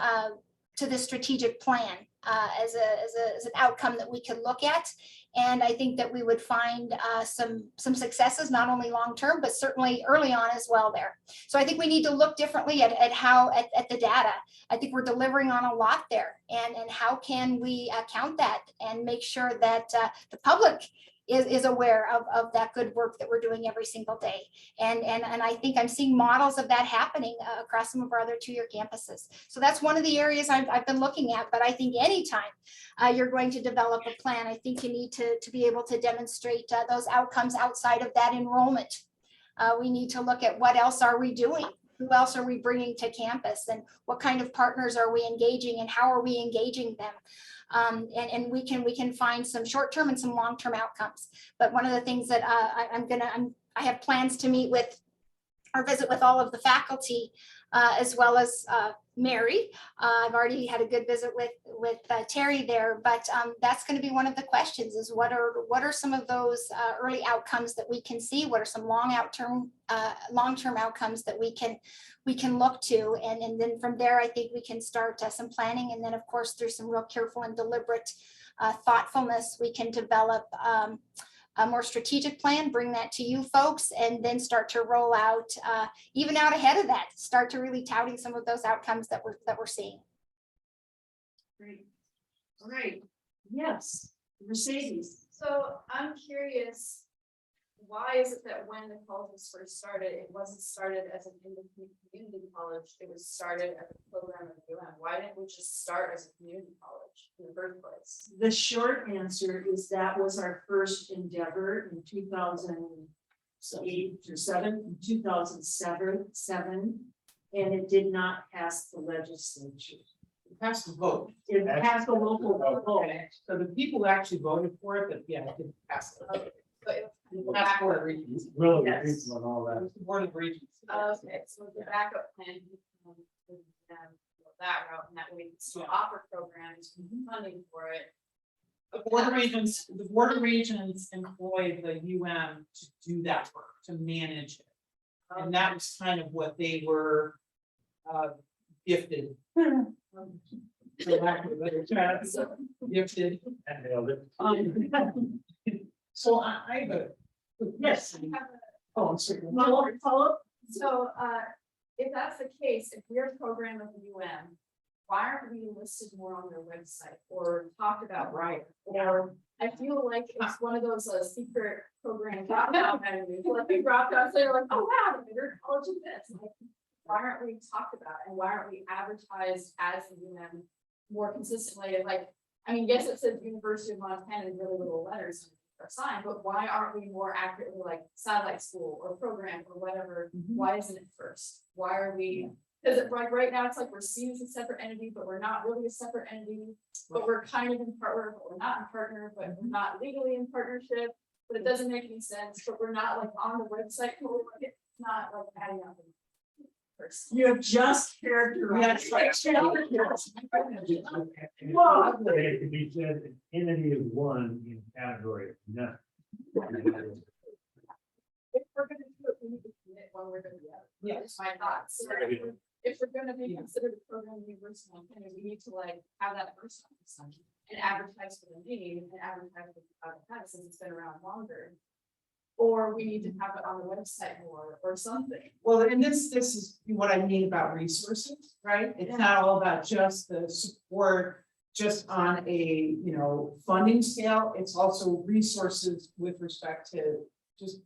strategic plan as an outcome that we could look at. And I think that we would find some successes, not only long-term, but certainly early on as well there. So I think we need to look differently at the data. I think we're delivering on a lot there. And how can we count that and make sure that the public is aware of that good work that we're doing every single day. And I think I'm seeing models of that happening across some of our other two-year campuses. So that's one of the areas I've been looking at, but I think anytime you're going to develop a plan, I think you need to be able to demonstrate those outcomes outside of that enrollment. We need to look at what else are we doing? Who else are we bringing to campus, and what kind of partners are we engaging, and how are we engaging them? And we can find some short-term and some long-term outcomes. But one of the things that I have plans to meet with or visit with all of the faculty as well as Mary. I've already had a good visit with Terry there, but that's going to be one of the questions: is what are some of those early outcomes that we can see? What are some long-term outcomes that we can look to? And then from there, I think we can start some planning, and then of course through some real careful and deliberate thoughtfulness, we can develop a more strategic plan, bring that to you folks, and then start to roll out, even out ahead of that, start to really touting some of those outcomes that we're seeing. Great. All right. Yes, Mercedes. So I'm curious, why is it that when the college was first started, it wasn't started as an independent community college, it was started as a program of UM? Why didn't we just start as a community college in the first place? The short answer is that was our first endeavor in 2008 or 2007, and it did not pass the legislature. It passed the vote. It passed the local vote. So the people actually voted for it, but yeah, it didn't pass. Okay, but it was That's Board of Regents. Really, Yes. people and all It that. was the Board of Regents. okay, so the backup plan, that route, and that way we still offer programs, funding for it. The Board of Regents employed the UM to do that work, to manage it. And that was kind of what they were gifted. For lack of a better term, gifted. And nailed it. So I have a, yes. I have Oh, I'm sorry. Follow. So, if that's the case, if we're a program of the UM, why aren't we listed more on their website or talked about, right? Or I feel like it's one of those secret program drop out menus, like we dropped out, so you're like, oh wow, the Bitterroot College of this. Like, why aren't we talked about, and why aren't we advertised as the UM more consistently? Like, I mean, yes, it says University of Montana in really little letters or sign, but why aren't we more accurately like satellite school or program or whatever? Why isn't it first? Why are we Because right now, it's like we're seen as a separate entity, but we're not really a separate entity. But we're kind of in partner, but we're not in partner, but we're not legally in partnership. But it doesn't make any sense, but we're not like on the website, it's not like adding up. You have just characterized. Well, it could be said, entity of one in category of none. If we're gonna do it, we need to commit one way or the other. Yeah. That's my thoughts. So if we're gonna be considered a program university, we need to like have that first one and advertise for the name and advertise for the kind since it's been around longer. Or we need to have it on the website more or something. Well, and this is what I mean about resources, right? It's not all about just the support, just on a, funding scale. It's also resources with respect to just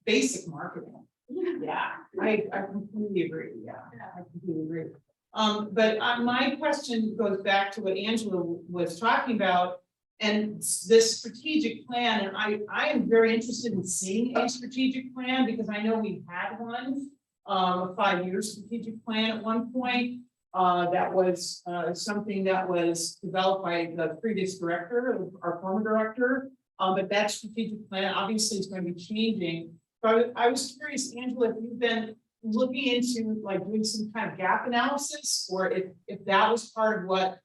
basic marketing. Yeah, I completely agree, I completely agree. But my question goes back to what Angela was talking about. And this strategic plan, and I am very interested in seeing a strategic plan because I know we had one, a 5-year strategic plan at one point. That was something that was developed by the previous director, our former director. But that strategic plan obviously is going to be changing. But I was curious, Angela, if you've been looking into like doing some kind of gap analysis, or if that was part of what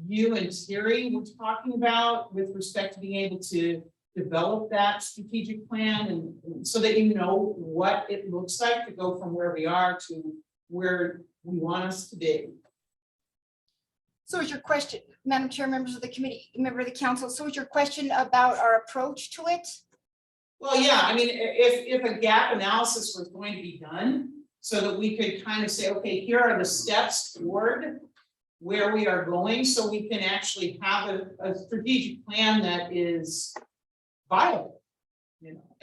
you and Terry were talking about with respect to being able to develop that strategic plan and so that you know what it looks like to go from where we are to where we want us to be. So is your question, Madam Chair, members of the committee, member of the council, so is your question about our approach to it? Well, yeah, I mean, if a gap analysis was going to be done so that we could kind of say, okay, here are the steps toward where we are going, so we can actually have a strategic plan that is viable.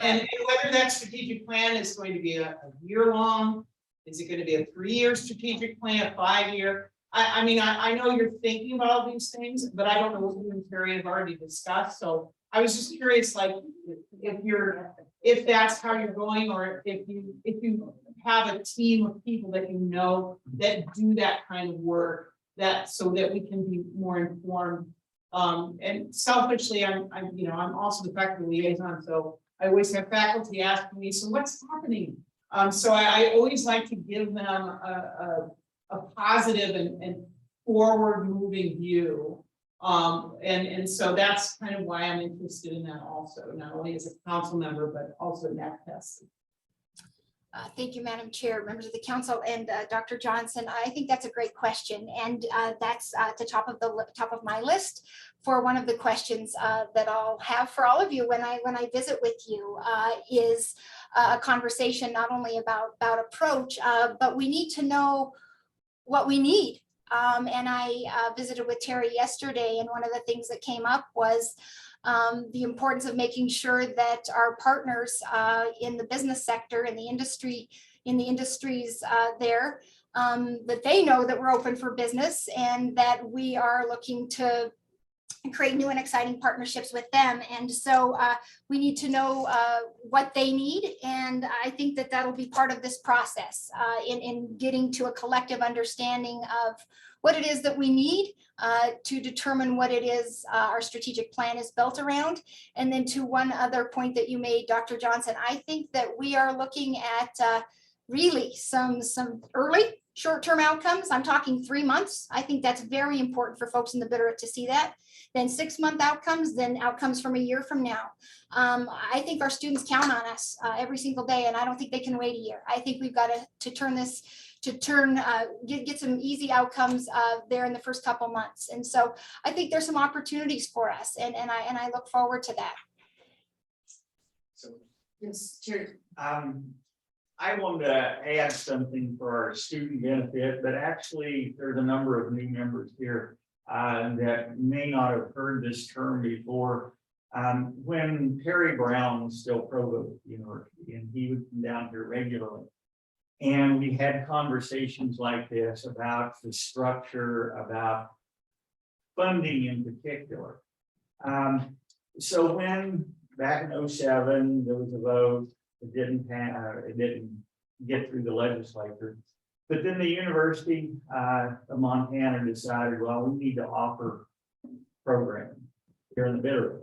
And whether that strategic plan is going to be a year long, is it going to be a 3-year strategic plan, a 5-year? I mean, I know you're thinking about all these things, but I don't know what you and Terry have already discussed. So I was just curious, like, if that's how you're going, or if you have a team of people that that do that kind of work, that so that we can be more informed. And selfishly, I'm also the faculty liaison, so I always have faculty asking me, so what's happening? So I always like to give them a positive and forward moving view. And so that's kind of why I'm interested in that also, not only as a council member, but also in that test. Thank you, Madam Chair, members of the council, and Dr. Johnson. I think that's a great question, and that's at the top of my list for one of the questions that I'll have for all of you when I visit with you is a conversation not only about approach, but we need to know what we need. And I visited with Terry yesterday, and one of the things that came up was the importance of making sure that our partners in the business sector, in the industries there, that they know that we're open for business and that we are looking to create new and exciting partnerships with them. And so we need to know what they need. And I think that that'll be part of this process in getting to a collective understanding of what it is that we need to determine what it is our strategic plan is built around. And then to one other point that you made, Dr. Johnson, I think that we are looking at really some early short-term outcomes. I'm talking 3 months. I think that's very important for folks in the Bitterroot to see that. Then 6-month outcomes, then outcomes from a year from now. I think our students count on us every single day, and I don't think they can wait a year. I think we've got to get some easy outcomes there in the first couple months. And so I think there's some opportunities for us, and I look forward to that. So, yes, Chair. I wanted to add something for our student benefit, but actually there's a number of new members here that may not have heard this term before. When Perry Brown was still provost at the university, and he would come down here regularly, and we had conversations like this about the structure, about funding in particular. So when back in 2007, there was a vote, it didn't get through the legislature. But then the University of Montana decided, well, we need to offer programming here in the Bitterroot.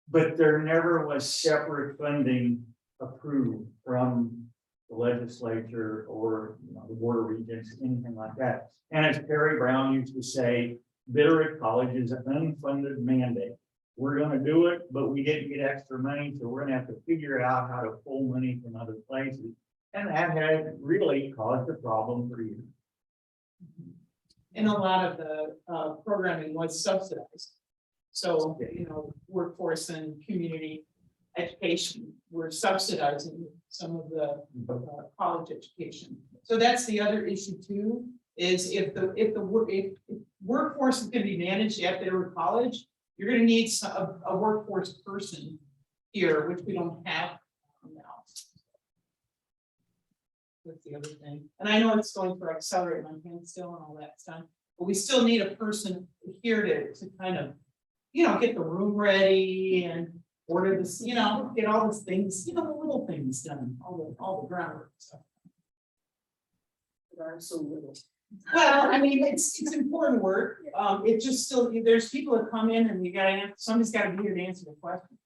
But there never was separate funding approved from the legislature or, you know, the Board of Regents, anything like that. And as Perry Brown used to say, Bitterroot College is an unfunded mandate. We're gonna do it, but we didn't get extra money, so we're gonna have to figure out how to pull money from other places. And that had really caused a problem for years. And a lot of the programming was subsidized. So, you know, workforce and community education, we're subsidizing some of the college education. So that's the other issue too, is if workforce is gonna be managed at Bitterroot College, you're gonna need a workforce person here, which we don't have now. That's the other thing. And I know it's going for Accelerate Montana still and all that stuff, but we still need a person here to kind of, you know, get the room ready and order this, you know, get all these things, you know, the little things done, all the groundwork stuff. There are so little. Well, I mean, it's important work. It just still, there's people that come in and you gotta, somebody's gotta be here to answer the question.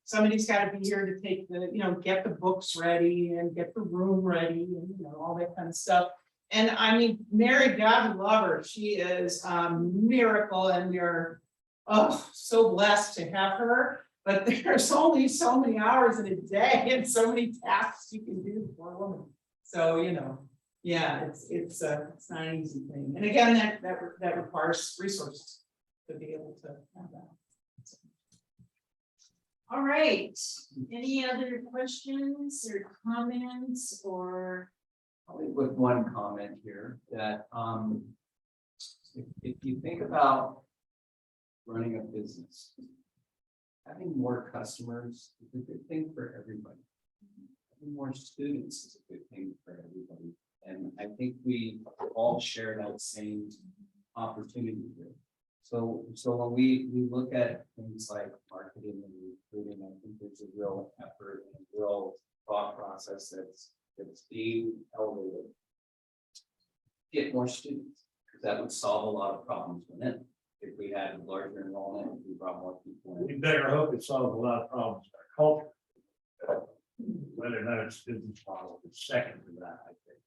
Somebody's gotta be here to take the, you know, get the books ready and get the room ready and, you know, all that kind of stuff. And I mean, Mary, God love her, she is a miracle and we are, oh, so blessed to have her. But there's only so many hours in a day and so many tasks you can do for a woman. So, you know, yeah, it's not an easy thing. And again, that requires resources to be able to have that. All right, any other questions or comments or? Probably with one comment here that if you think about running a business, having more customers is a good thing for everybody. Having more students is a good thing for everybody. And I think we all share that same opportunity here. So when we look at things like marketing and recruiting, I think there's a real effort and real thought process that's being elevated. Get more students, because that would solve a lot of problems within. If we had a larger enrollment, if we brought more people in. We better hope it solves a lot of problems in our culture. Whether or not it's business model is second to that, I think.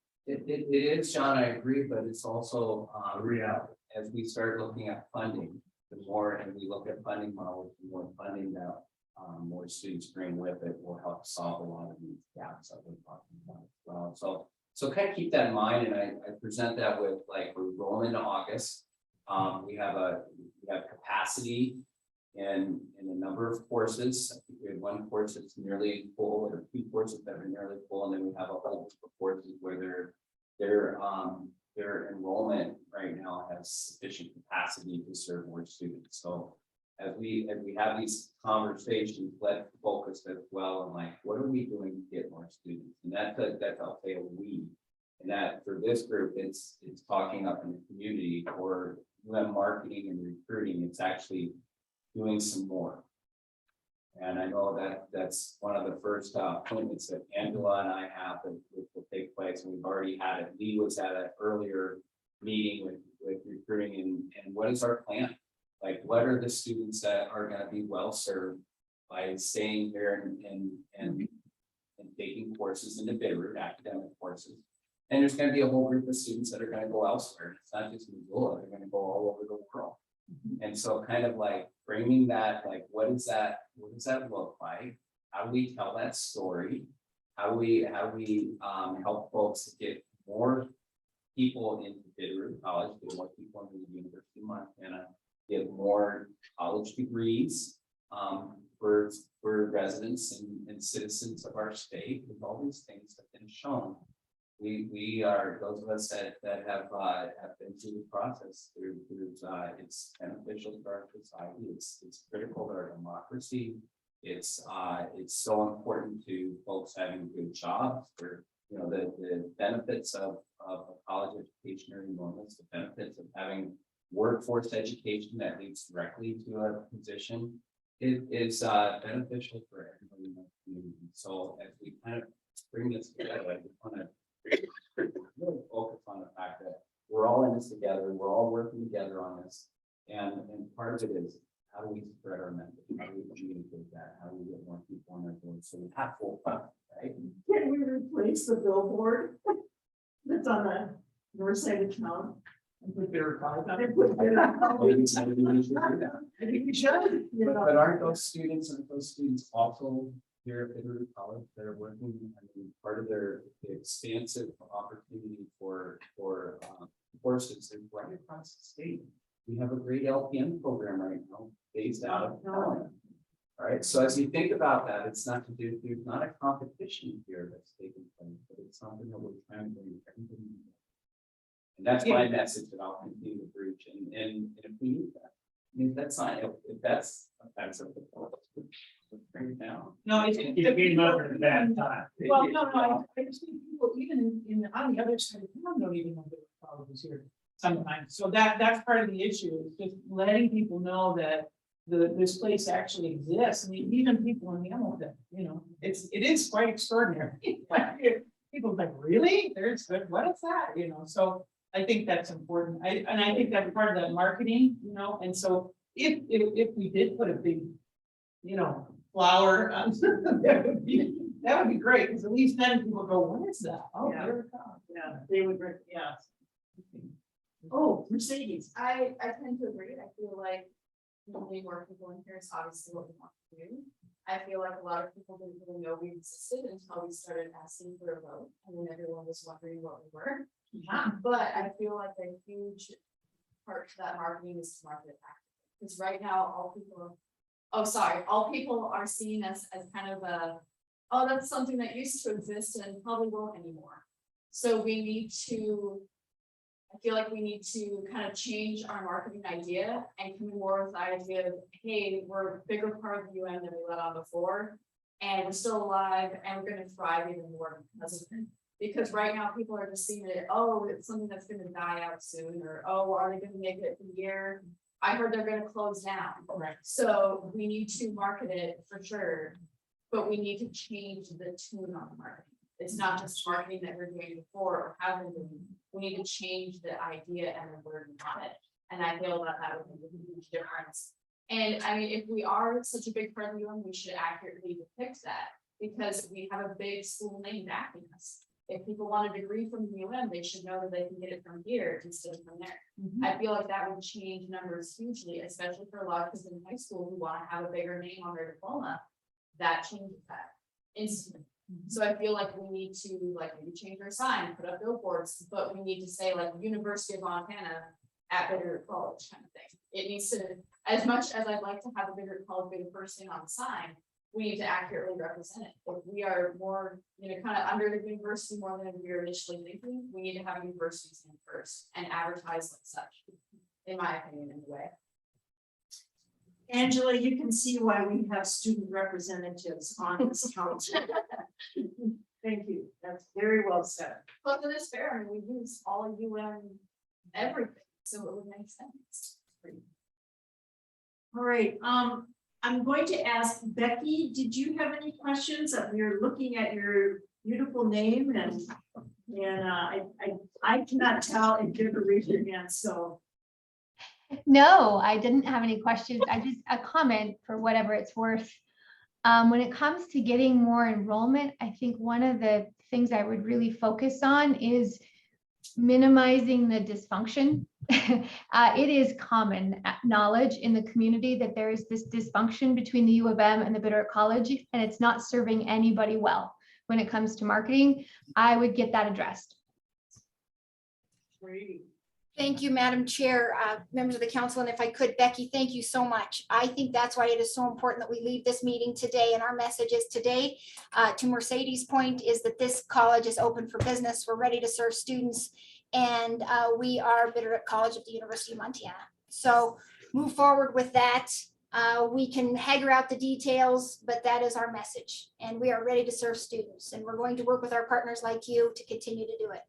It is, John, I agree, but it's also Reality. as we start looking at funding, the more, and we look at funding models, the more funding that more students bring with it will help solve a lot of these gaps that we're talking about as well. So kind of keep that in mind, and I present that with, like, we're rolling into August. We have capacity in a number of courses. I think we have one course that's nearly full, or two courses that are nearly full, and then we have a whole bunch of courses where their enrollment right now has sufficient capacity to serve more students. So as we have these conversations, let's focus as well on, like, what are we doing to get more students? And that's I'll say a we. And that for this group, it's talking up in the community. For marketing and recruiting, it's actually doing some more. And I know that's one of the first appointments that Angela and I have that will take place. And we've already had it. Lee was at an earlier meeting with recruiting, and what is our plan? Like, what are the students that are going to be well served by staying here and taking courses in the Bitterroot, academic courses? And there's going to be a whole group of students that are going to go elsewhere. It's not just Missoula, they're going to go all over the world. And so kind of like framing that, like, what does that look like? How do we tell that story? How do we help folks get more people into Bitterroot College, get more people into the University of Montana, get more college degrees for residents and citizens of our state, with all these things that have been shown. We are, those of us that have been through the process, it's beneficial to our society, it's critical to our democracy. It's so important to folks having good jobs, for, you know, the benefits of a college education are enormous, the benefits of having workforce education that leads directly to a position. It is beneficial for everybody in the community. So as we kind of bring this together, I just want to really focus on the fact that we're all in this together, we're all working together on this. And part of it is, how do we spread our message? How do we communicate that? How do we get more people on our board? So we have full fun, right? Can we replace the billboard that's on the north side of town? And put Bitterroot College on it. And put it on? Maybe we should do that. I think we should, you know. But aren't those students also here at Bitterroot College that are working, I mean, part of their expansive opportunity for courses is right across the state. We have a great LPN program right now based out of Helena. All right, so as you think about that, it's not to do, there's not a competition here that's taking place, but it's something that we're trying to bring everybody together. And that's my message that I'll continue to preach, and if we need that, I mean, that's not, if that's offensive, let's bring it down. No, it's. You came up at a bad time. Well, no, I just think people even on the other side of town don't even know that college is here sometimes. So that's part of the issue, is just letting people know that this place actually exists. I mean, even people in Hamilton, you know, it is quite extraordinary. People like, really? What is that? You know, so I think that's important. I think that's part of the marketing, you know, and so if we did put a big, you know, flower, that would be great, because at least then people go, what is that? Oh, Yeah. there it comes. Yeah, they would, yeah. Oh, Mercedes. I tend to agree. I feel like we more people in here is obviously what we want to do. I feel like a lot of people didn't really know we existed until we started asking for a vote, and then everyone was wondering what we were. But I feel like a huge part to that marketing is to market it actively. Because right now, all people are seen as kind of oh, that's something that used to exist and probably won't anymore. So I feel like we need to kind of change our marketing idea and come in more with the idea of, hey, we're a bigger part of the UN than we let on before, and we're still alive, and we're going to thrive even more because of it. Because right now people are just seeing it, oh, it's something that's going to die out soon, or oh, are they going to make it for the year? I heard they're going to close down. Right. So we need to market it for sure, but we need to change the tune on the marketing. It's not just marketing that we're doing before or have been doing. We need to change the idea and the word on it. And I feel that would make a huge difference. And I mean, if we are such a big part of the UN, we should accurately depict that, because we have a big school name backing us. If people want a degree from the UN, they should know that they can get it from here instead of from there. I feel like that would change numbers hugely, especially for a lot of kids in high school who want to have a bigger name on their diploma. That changes that instantly. So I feel like we need to maybe change our sign, put up billboards, but we need to say like University of Montana at Bitterroot College kind of thing. It needs to, as much as I'd like to have a Bitterroot College be the first thing on the sign, we need to accurately represent it. If we are more, kind of under the university more than we were initially thinking, we need to have universities in first and advertise like such, in my opinion, anyway. Angela, you can see why we have student representatives on this council. Thank you. That's very well said. But it is fair, I mean, we use all UN everything, so it would make sense. All right, I'm going to ask Becky, did you have any questions? We're looking at your beautiful name and I cannot tell if you ever raised your hand, so. No, I didn't have any questions. I just a comment for whatever it's worth. When it comes to getting more enrollment, I think one of the things I would really focus on is minimizing the dysfunction. It is common knowledge in the community that there is this dysfunction between the U of M and the Bitterroot College, and it's not serving anybody well. When it comes to marketing, I would get that addressed. Great. Thank you, Madam Chair, members of the council, and if I could, Becky, thank you so much. I think that's why it is so important that we leave this meeting today, and our message is today, to Mercedes' point, is that this college is open for business. We're ready to serve students, and we are Bitterroot College of the University of Montana. So move forward with that. We can haggle out the details, but that is our message, and we are ready to serve students, and we're going to work with our partners like you to continue to do it.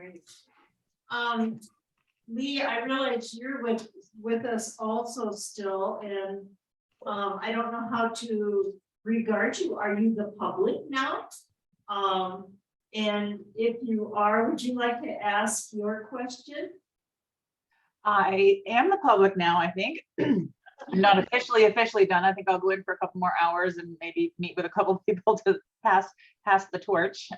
Right. Lee, I realize you're with us also still, and I don't know how to regard you. Are you the public now? And if you are, would you like to ask your question? I am the public now, I think. I'm not officially done. I think I'll go in for a couple more hours and maybe meet with a couple of people to pass the torch.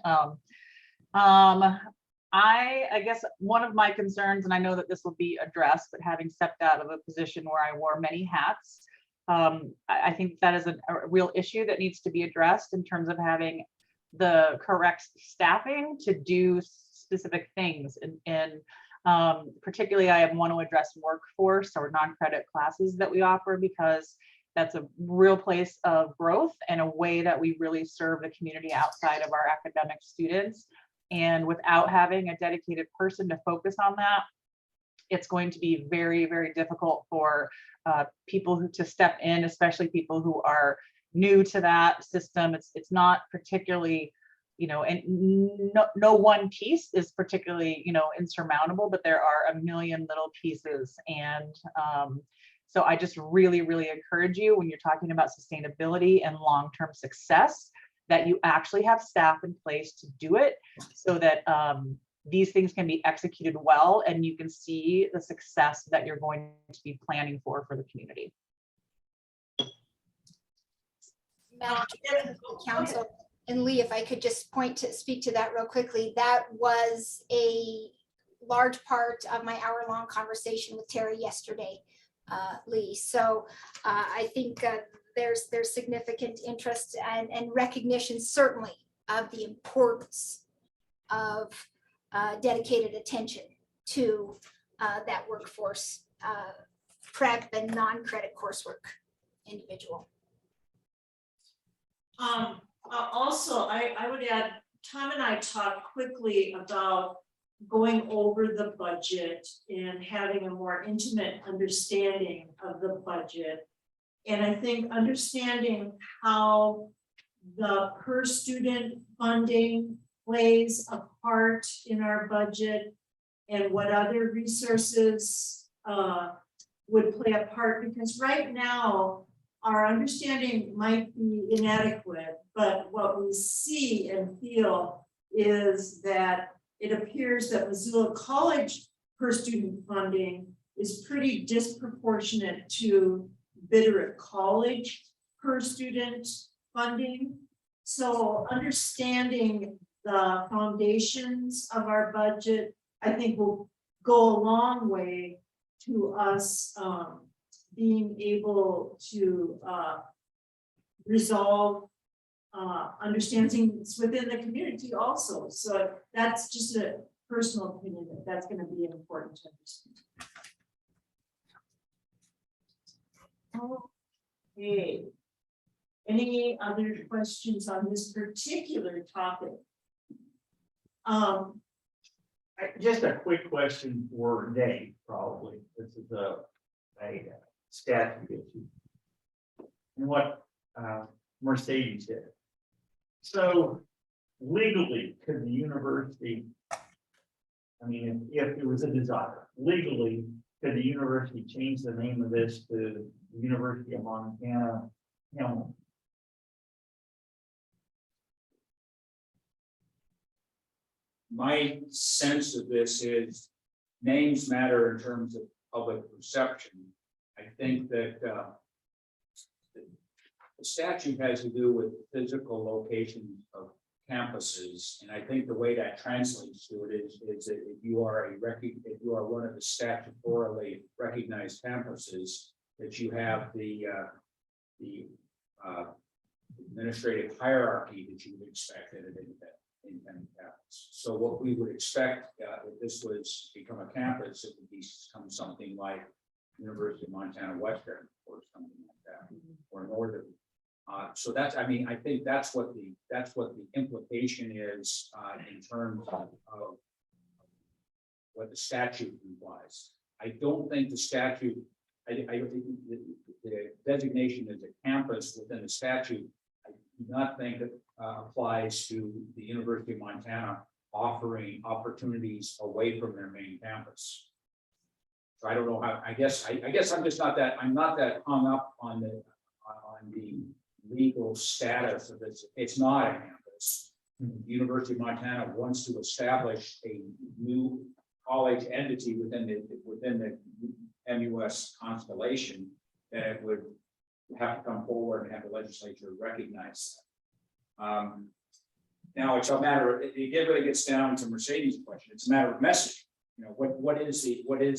I guess one of my concerns, and I know that this will be addressed, but having stepped out of a position where I wore many hats, I think that is a real issue that needs to be addressed in terms of having the correct staffing to do specific things. And particularly, I want to address workforce or non-credit classes that we offer, because that's a real place of growth and a way that we really serve the community outside of our academic students. And without having a dedicated person to focus on that, it's going to be very, very difficult for people to step in, especially people who are new to that system. It's not particularly, and no one piece is particularly, insurmountable, but there are a million little pieces. And so I just really, really encourage you, when you're talking about sustainability and long-term success, that you actually have staff in place to do it, so that these things can be executed well and you can see the success that you're going to be planning for the community. Madam Chair, Council, and Lee, if I could just speak to that real quickly, that was a large part of my hour-long conversation with Terry yesterday, Lee. So I think there's significant interest and recognition, certainly, of the importance of dedicated attention to that workforce prep and non-credit coursework individual. Also, I would add, Tom and I talked quickly about going over the budget and having a more intimate understanding of the budget. And I think understanding how the per student funding plays a part in our budget and what other resources would play a part, because right now our understanding might be inadequate, but what we see and feel is that it appears that Missoula College per student funding is pretty disproportionate to Bitterroot College per student funding. So understanding the foundations of our budget, I think, will go a long way to us being able to resolve understandings within the community also. So that's just a personal opinion that's going to be important to understand. Okay. Any other questions on this particular topic? Just a quick question for Dave, probably. This is a statute issue. And what Mercedes did. So legally, could the university, I mean, if it was a desire, legally, could the university change the name of this to University of Montana Helm? My sense of this is names matter in terms of public perception. I think that the statute has to do with physical locations of campuses, and I think the way that translates to it is that if you are one of the statutorily recognized campuses, that you have the administrative hierarchy that you would expect at an independent campus. So what we would expect if this was become a campus, it would become something like University of Montana Western or something like that, or Northern. So that's, I mean, I think that's what the implication is in terms of what the statute implies. I don't think the statute, I think the designation as a campus within the statute, I do not think that applies to the University of Montana offering opportunities away from their main campus. So I don't know how, I guess I'm just not that, I'm not that hung up on the legal status of this. It's not a campus. the University of Montana wants to establish a new college entity within the MUS constellation, then it would have to come forward and have the legislature recognize that. Now it's a matter of, it really gets down to Mercedes' question. It's a matter of message. You know, what is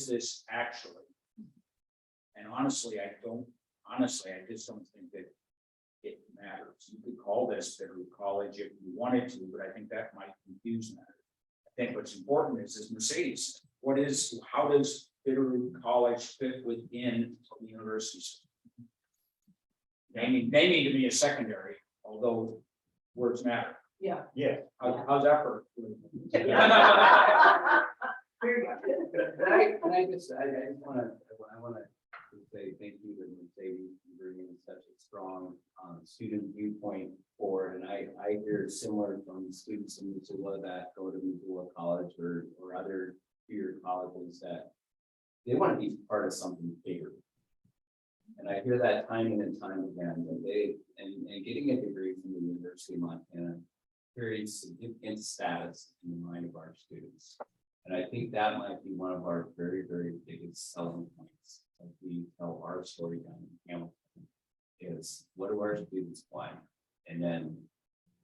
this actually? And honestly, I just don't think that it matters. You could call this Bitterroot College if you wanted to, but I think that might confuse matters. I think what's important is Mercedes, how does Bitterroot College fit within the university system? Naming to me is secondary, although words matter. Yeah. Yeah. How's that for? I just wanna say thank you to Mercedes for bringing such a strong student viewpoint forward. And I hear similar from students in Missoula that go to Missoula College or other peer colleges that they want to be part of something bigger. And I hear that time and time again, that and getting a degree from the University of Montana carries significant status in the mind of our students. And I think that might be one of our very, very biggest selling points as we tell our story down in Hamilton, is what do our students want? And then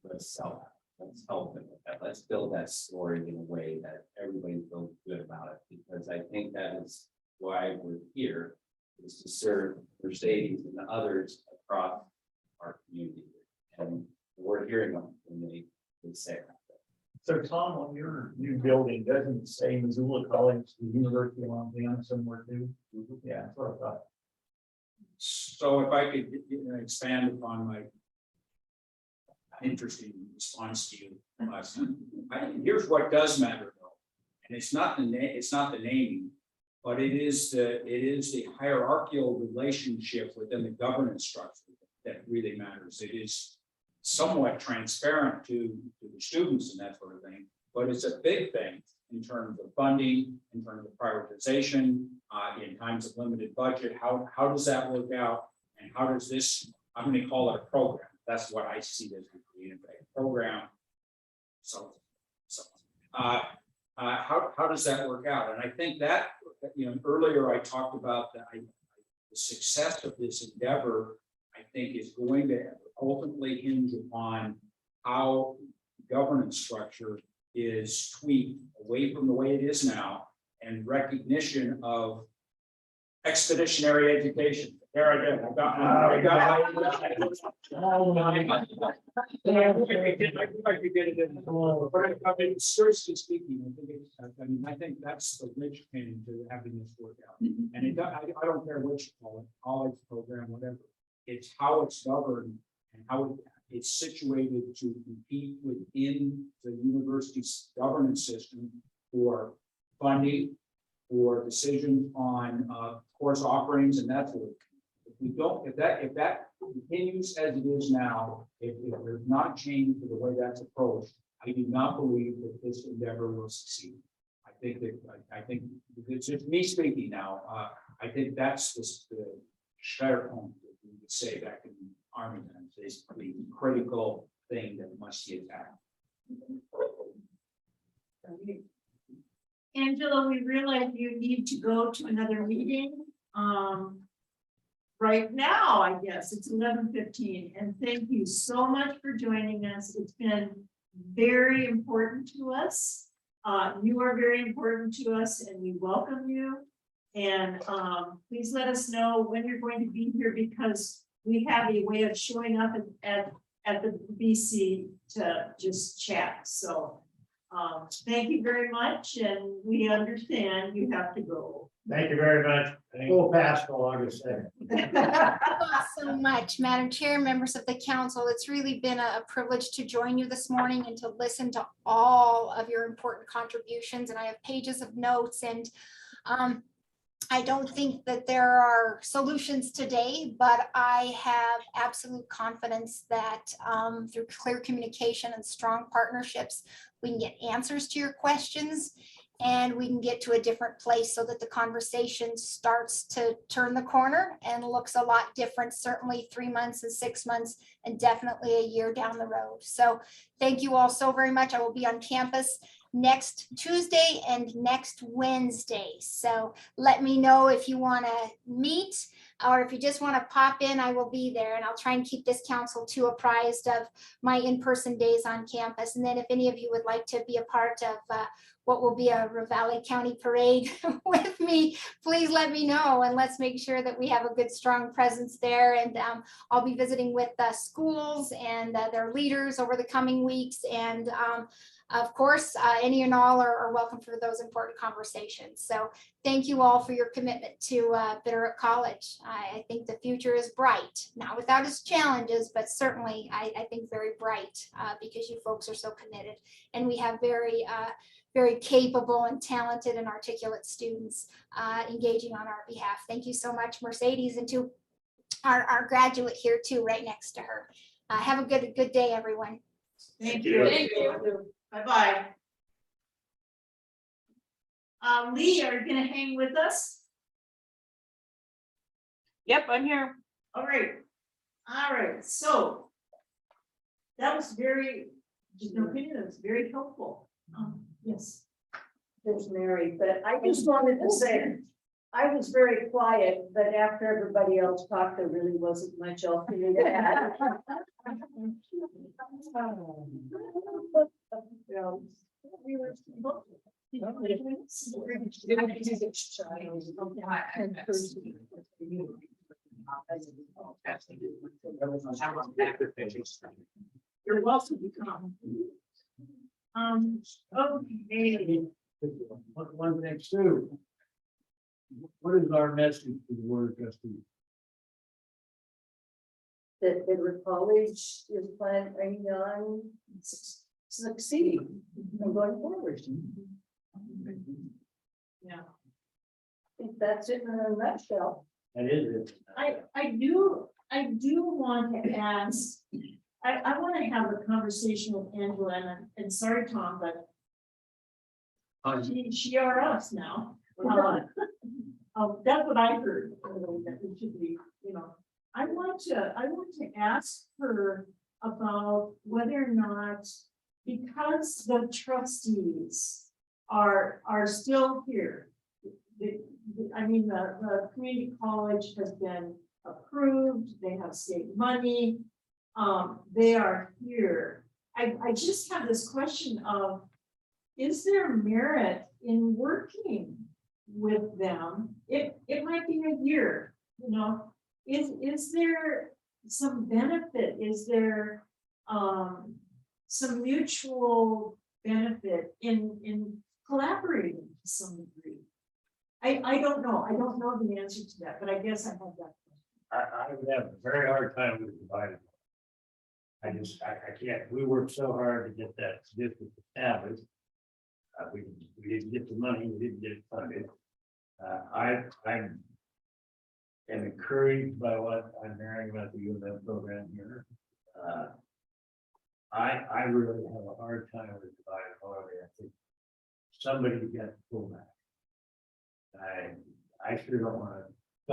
let's sell that. Let's help them with that. Let's build that story in a way that everybody feels good about it, because I think that is why we're here, is to serve Mercedes and the others across our community. And we're hearing them when they say that. So Tom, on your new building, doesn't it say Missoula College, the University of Montana somewhere too? Yeah, that's what I thought. So if I could expand upon my interesting response to you last time. Here's what does matter though, and it's not the naming, but it is the hierarchical relationship within the governance structure that really matters. It is somewhat transparent to the students and that sort of thing, but it's a big thing in terms of funding, in terms of prioritization, in times of limited budget. How does that work out? And how does this, I'm going to call it a program. That's what I see as a program. How does that work out? And I think that, earlier I talked about the success of this endeavor, I think is going to ultimately hinge upon how governance structure is tweaked away from the way it is now, and recognition of expeditionary education. There I go. I mean, seriously speaking, I think that's the linchpin to having this work out. And I don't care what you call it, college program, whatever. It's how it's governed and how it's situated to compete within the university's governance system for funding, for decisions on course offerings and that sort of thing. If that continues as it is now, if there's not change to the way that's approached, I do not believe that this endeavor will succeed. I think it's just me speaking now. I think that's the Schwerpunkt that we would say back in Armageddon is the critical thing that must be attacked. Angela, we realize you need to go to another meeting. Right now, I guess it's 11:15, and thank you so much for joining us. It's been very important to us. You are very important to us, and we welcome you. And please let us know when you're going to be here, because we have a way of showing up at the BC to just chat. So thank you very much, and we understand you have to go. Thank you very much. Full pass till August 2nd. Thank you so much, Madam Chair, members of the council. It's really been a privilege to join you this morning and to listen to all of your important contributions. And I have pages of notes, and I don't think that there are solutions today, but I have absolute confidence that through clear communication and strong partnerships, we can get answers to your questions. and we can get to a different place so that the conversation starts to turn the corner and looks a lot different, certainly 3 months and 6 months, and definitely a year down the road. So thank you all so very much. I will be on campus next Tuesday and next Wednesday. So let me know if you want to meet, or if you just want to pop in, I will be there, and I'll try and keep this council too apprised of my in-person days on campus. And then if any of you would like to be a part of what will be a Ravalli County parade with me, please let me know, and let's make sure that we have a good, strong presence there. And I'll be visiting with schools and their leaders over the coming weeks. And of course, any and all are welcome for those important conversations. So thank you all for your commitment to Bitterroot College. I think the future is bright, not without its challenges, but certainly I think very bright because you folks are so committed, and we have very capable and talented and articulate students engaging on our behalf. Thank you so much, Mercedes, and to our graduate here too, right next to her. Have a good day, everyone. Thank you. Thank you. Bye-bye. Lee, are you gonna hang with us? Yep, I'm here. All right, so that was very, just an opinion, that was very helpful. Yes. There's Mary, but I just wanted to say, I was very quiet, but after everybody else talked, there really wasn't much else for me to add. You're welcome to come. Okay. One thing too. What is our message to the board of trustees? That the college is planning on succeeding and going forward. Yeah. I think that's it in a nutshell. That is it. I do want to ask, I want to have a conversation with Angela, and sorry, Tom, but she or us now. That's what I heard, that it should be, I want to ask her about whether or not, because the trustees are still here. The community college has been approved, they have state money, they are here. I just have this question of, is there merit in working with them? It might be a year, is there some benefit? Is there some mutual benefit in collaborating to some degree? I don't know. I don't know the answer to that, but I guess I have that. I would have a very hard time with dividing. I can't, we worked so hard to get that district established. We didn't get the money, we didn't get it funded. I'm encouraged by what I'm hearing about the U of M program here. I really have a hard time with dividing. However, I think somebody's got to pull back. I sure don't want to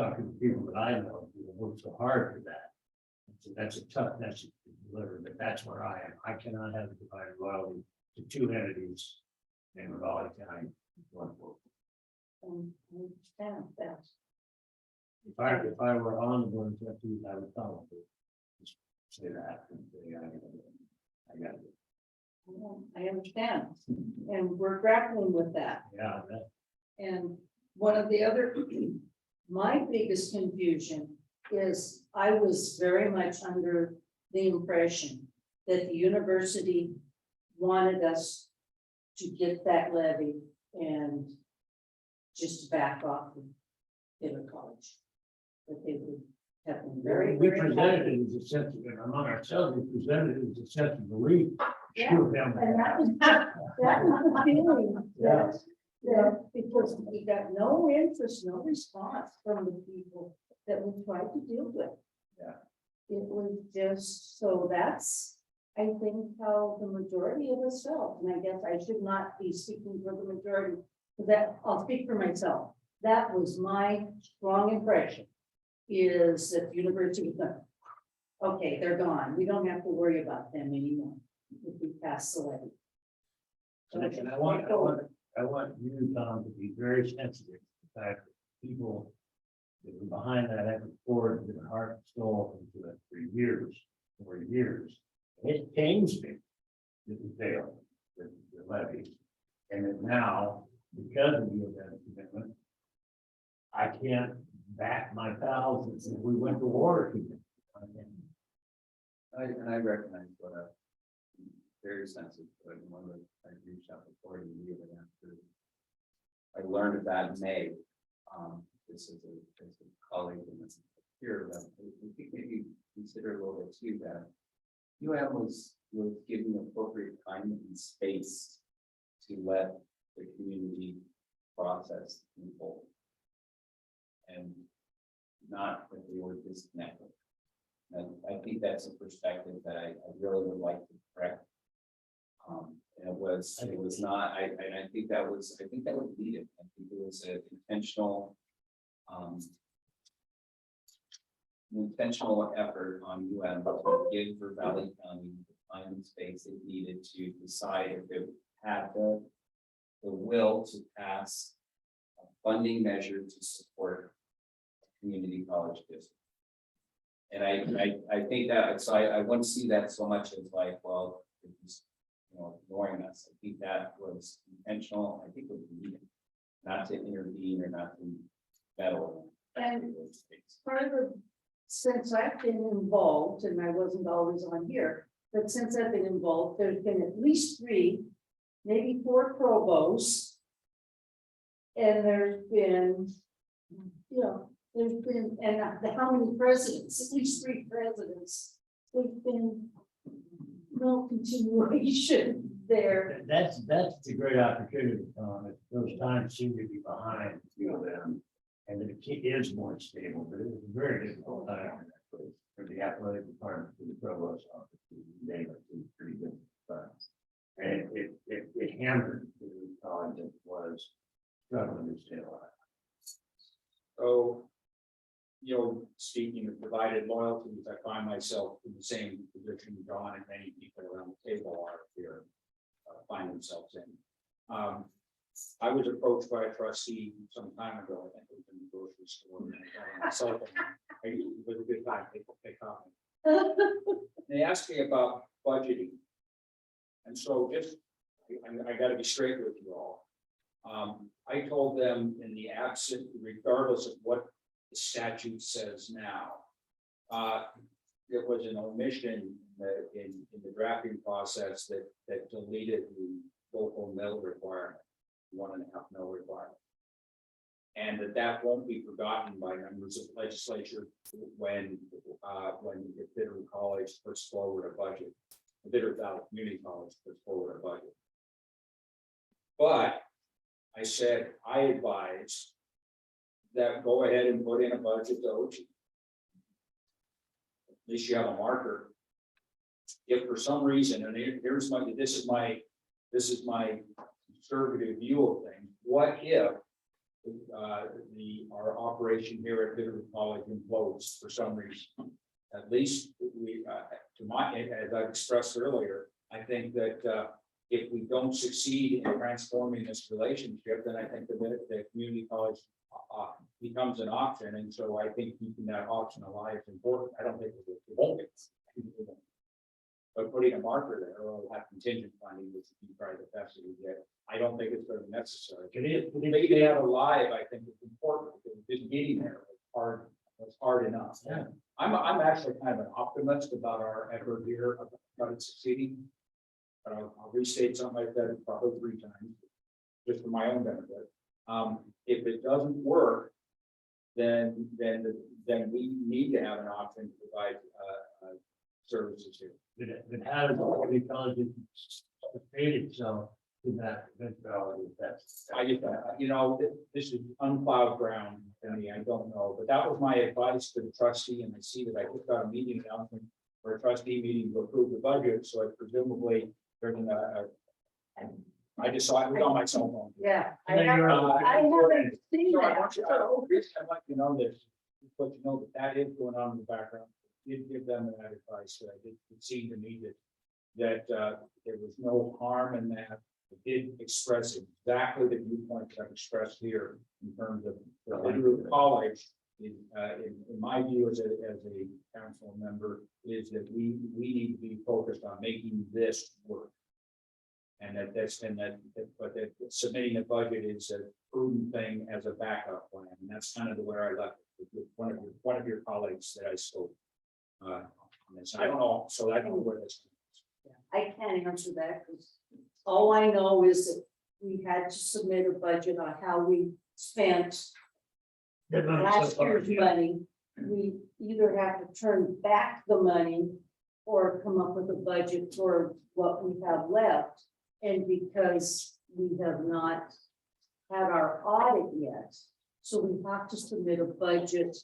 talk to the people that I know who have worked so hard for that. So that's a tough message to deliver, but that's where I am. I cannot have a divided loyalty to two entities in Ravalli County. I understand that. If I were on the board of trustees, I would probably just say that. And say, I got it. I understand, and we're grappling with that. Yeah. And one of the other, my biggest confusion is I was very much under the impression that the university wanted us to get that levy and just back off of Bitterroot College. That they would have been very, We very presented happy. it as a sense of, among ourselves, we presented it as a sense of relief. Yeah, Sure, family. and that was the feeling. Yeah. Yeah, because we got no interest, no response from the people that we tried to deal with. Yeah. It was just, so that's, I think, how the majority of us felt, and I guess I should not be speaking for the majority, That, I'll speak for myself. That was my strong impression. Is that the university was done. Okay, they're gone. We don't have to worry about them anymore. If we pass the levy. And I want you, Tom, to be very sensitive to the fact that people that were behind that effort forward with their heart and soul into it for years, 4 years. It pains me that we failed the levy. And that now, because of the event commitment, I can't back my thousands if we went to war. I recognize what a very sensitive, but one that I reached out before you knew it after. I learned of that in May. This is a colleague and this peer that I think maybe consider a little bit too that was given appropriate time and space to let the community process unfold. And not that they were disconnected. And I think that's a perspective that I really would like to correct. And it was not, I think that was needed. I think it was an intentional effort on UM to give for Valley County the time and space it needed to decide if it had the will to pass a funding measure to support a community college district. And I think that, so I wouldn't see that so much as like, well, it was, ignoring us. I think that was intentional. I think it was needed, not to intervene or not to meddle. And part of the, since I've been involved, and I wasn't always on here, but since I've been involved, there's been at least 3, maybe 4 provosts. And there's been, and how many presidents? At least 3 presidents. There's been no continuation there. That's the great opportunity, Tom. Those times seem to be behind them. And it is more stable, but it was a very difficult time for the athletic department, for the provost office, they were pretty good. And it hammered the college that was struggling to stay alive. So, speaking of divided loyalties, I find myself in the same position John and many people around the table are here, find themselves in. I was approached by a trustee some time ago, I think it was in the grocery store, and I got on my cell phone. It was a good time, they caught me. They asked me about budgeting. And so I gotta be straight with you all. I told them in the absent, regardless of what the statute says now, there was an omission in the drafting process that deleted the local mill requirement, 1.5 mil requirement. And that won't be forgotten by members of the legislature when the Bitterroot College puts forward a budget. The Bitterroot Valley Community College puts forward a budget. But I said, I advise that go ahead and put in a budget to OG. At least you have a marker. If for some reason, and this is my conservative view of things, what if our operation here at Bitterroot College implodes for some reason? At least as I expressed earlier, I think that if we don't succeed in transforming this relationship, then I think the community college becomes an option. And so I think keeping that option alive is important. I don't think it won't be. But putting a marker there, or we'll have contingent funding, which would be probably the best that we get. I don't think it's very necessary. Maybe they have a live, I think it's important because just getting there was hard enough. Yeah. I'm actually kind of an optimist about our effort here, about it succeeding. But I'll restate something like that probably 3 times, just for my own benefit. If it doesn't work, then we need to have an option to provide services here. But how does the community college sustain itself to that eventuality? This is unplowed ground for me. I don't know, but that was my advice to the trustee, and I see that I just got a meeting announcement for a trustee meeting to approve the budget. So presumably there's I just saw it was on my cell phone. Yeah. And then you're on- I haven't seen So I that. want you, I'd like to know this, but you know that is going on in the background. Did give them that advice, that it seemed to me that there was no harm in that. It did express exactly the viewpoint that I've expressed here in terms of the Bitterroot College. In my view as a council member, is that we need to be focused on making this work. And but that submitting a budget is a prudent thing as a backup plan, and that's kind of where I left it with one of your colleagues that I spoke. On this. I don't know, so I don't know where this. I can't answer that because all I know is that we had to submit a budget on how we spent last year's money. We either have to turn back the money or come up with a budget for what we have left. And because we have not had our audit yet, so we have to submit a budget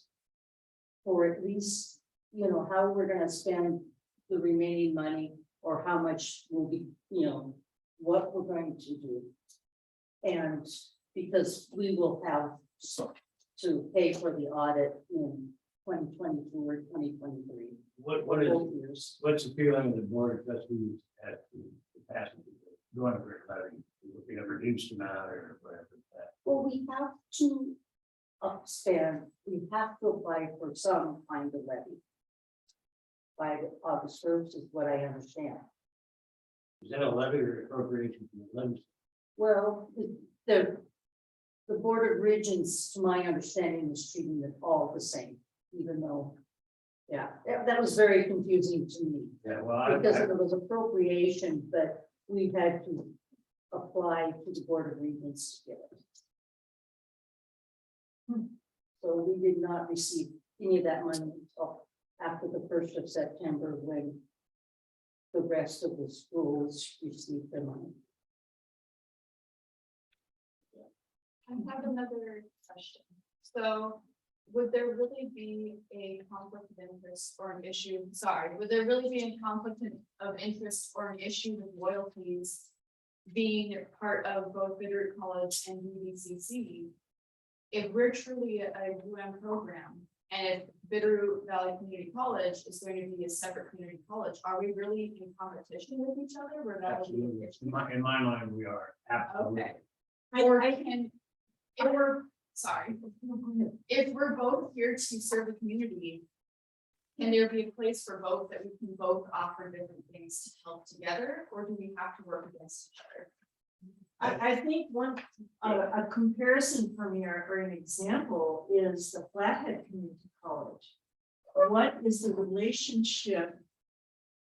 for at least, you know, how we're gonna spend the remaining money or how much will be, you know, what we're going to do. And because we will have to pay for the audit in 2022 or 2023. What is, both years. what's the feeling of the board of trustees at the passing? Going for it, looking at reduced amount or whatever. Well, we have to spend, we have to apply for some kind of levy. By August 1st is what I understand. Is that a levy or appropriation from the legislature? Well, the Board of Regents, to my understanding, is treating it all the same, even though, yeah, that was very confusing to me. Yeah, well, Because it was appropriation, but we had to apply to the Board of Regents to get it. So we did not receive any of that money until after the 1st of September, when the rest of the schools received their money. I have another question. So would there really be a conflict of interest or an issue? Sorry, would there really be a conflict of interest or an issue with royalties being part of both Bitterroot College and BCAC? If we're truly a UM program, and if Bitterroot Valley Community College is going to be a separate community college, are we really in competition with each other? Or that would be an Absolutely. issue? In my mind, we are. Absolutely. Okay. Or if we're, sorry, if we're both here to serve the community, can there be a place for both that we can both offer different things to help together, or do we have to work against each other? I think a comparison for me or an example is the Flathead Community College. What is the relationship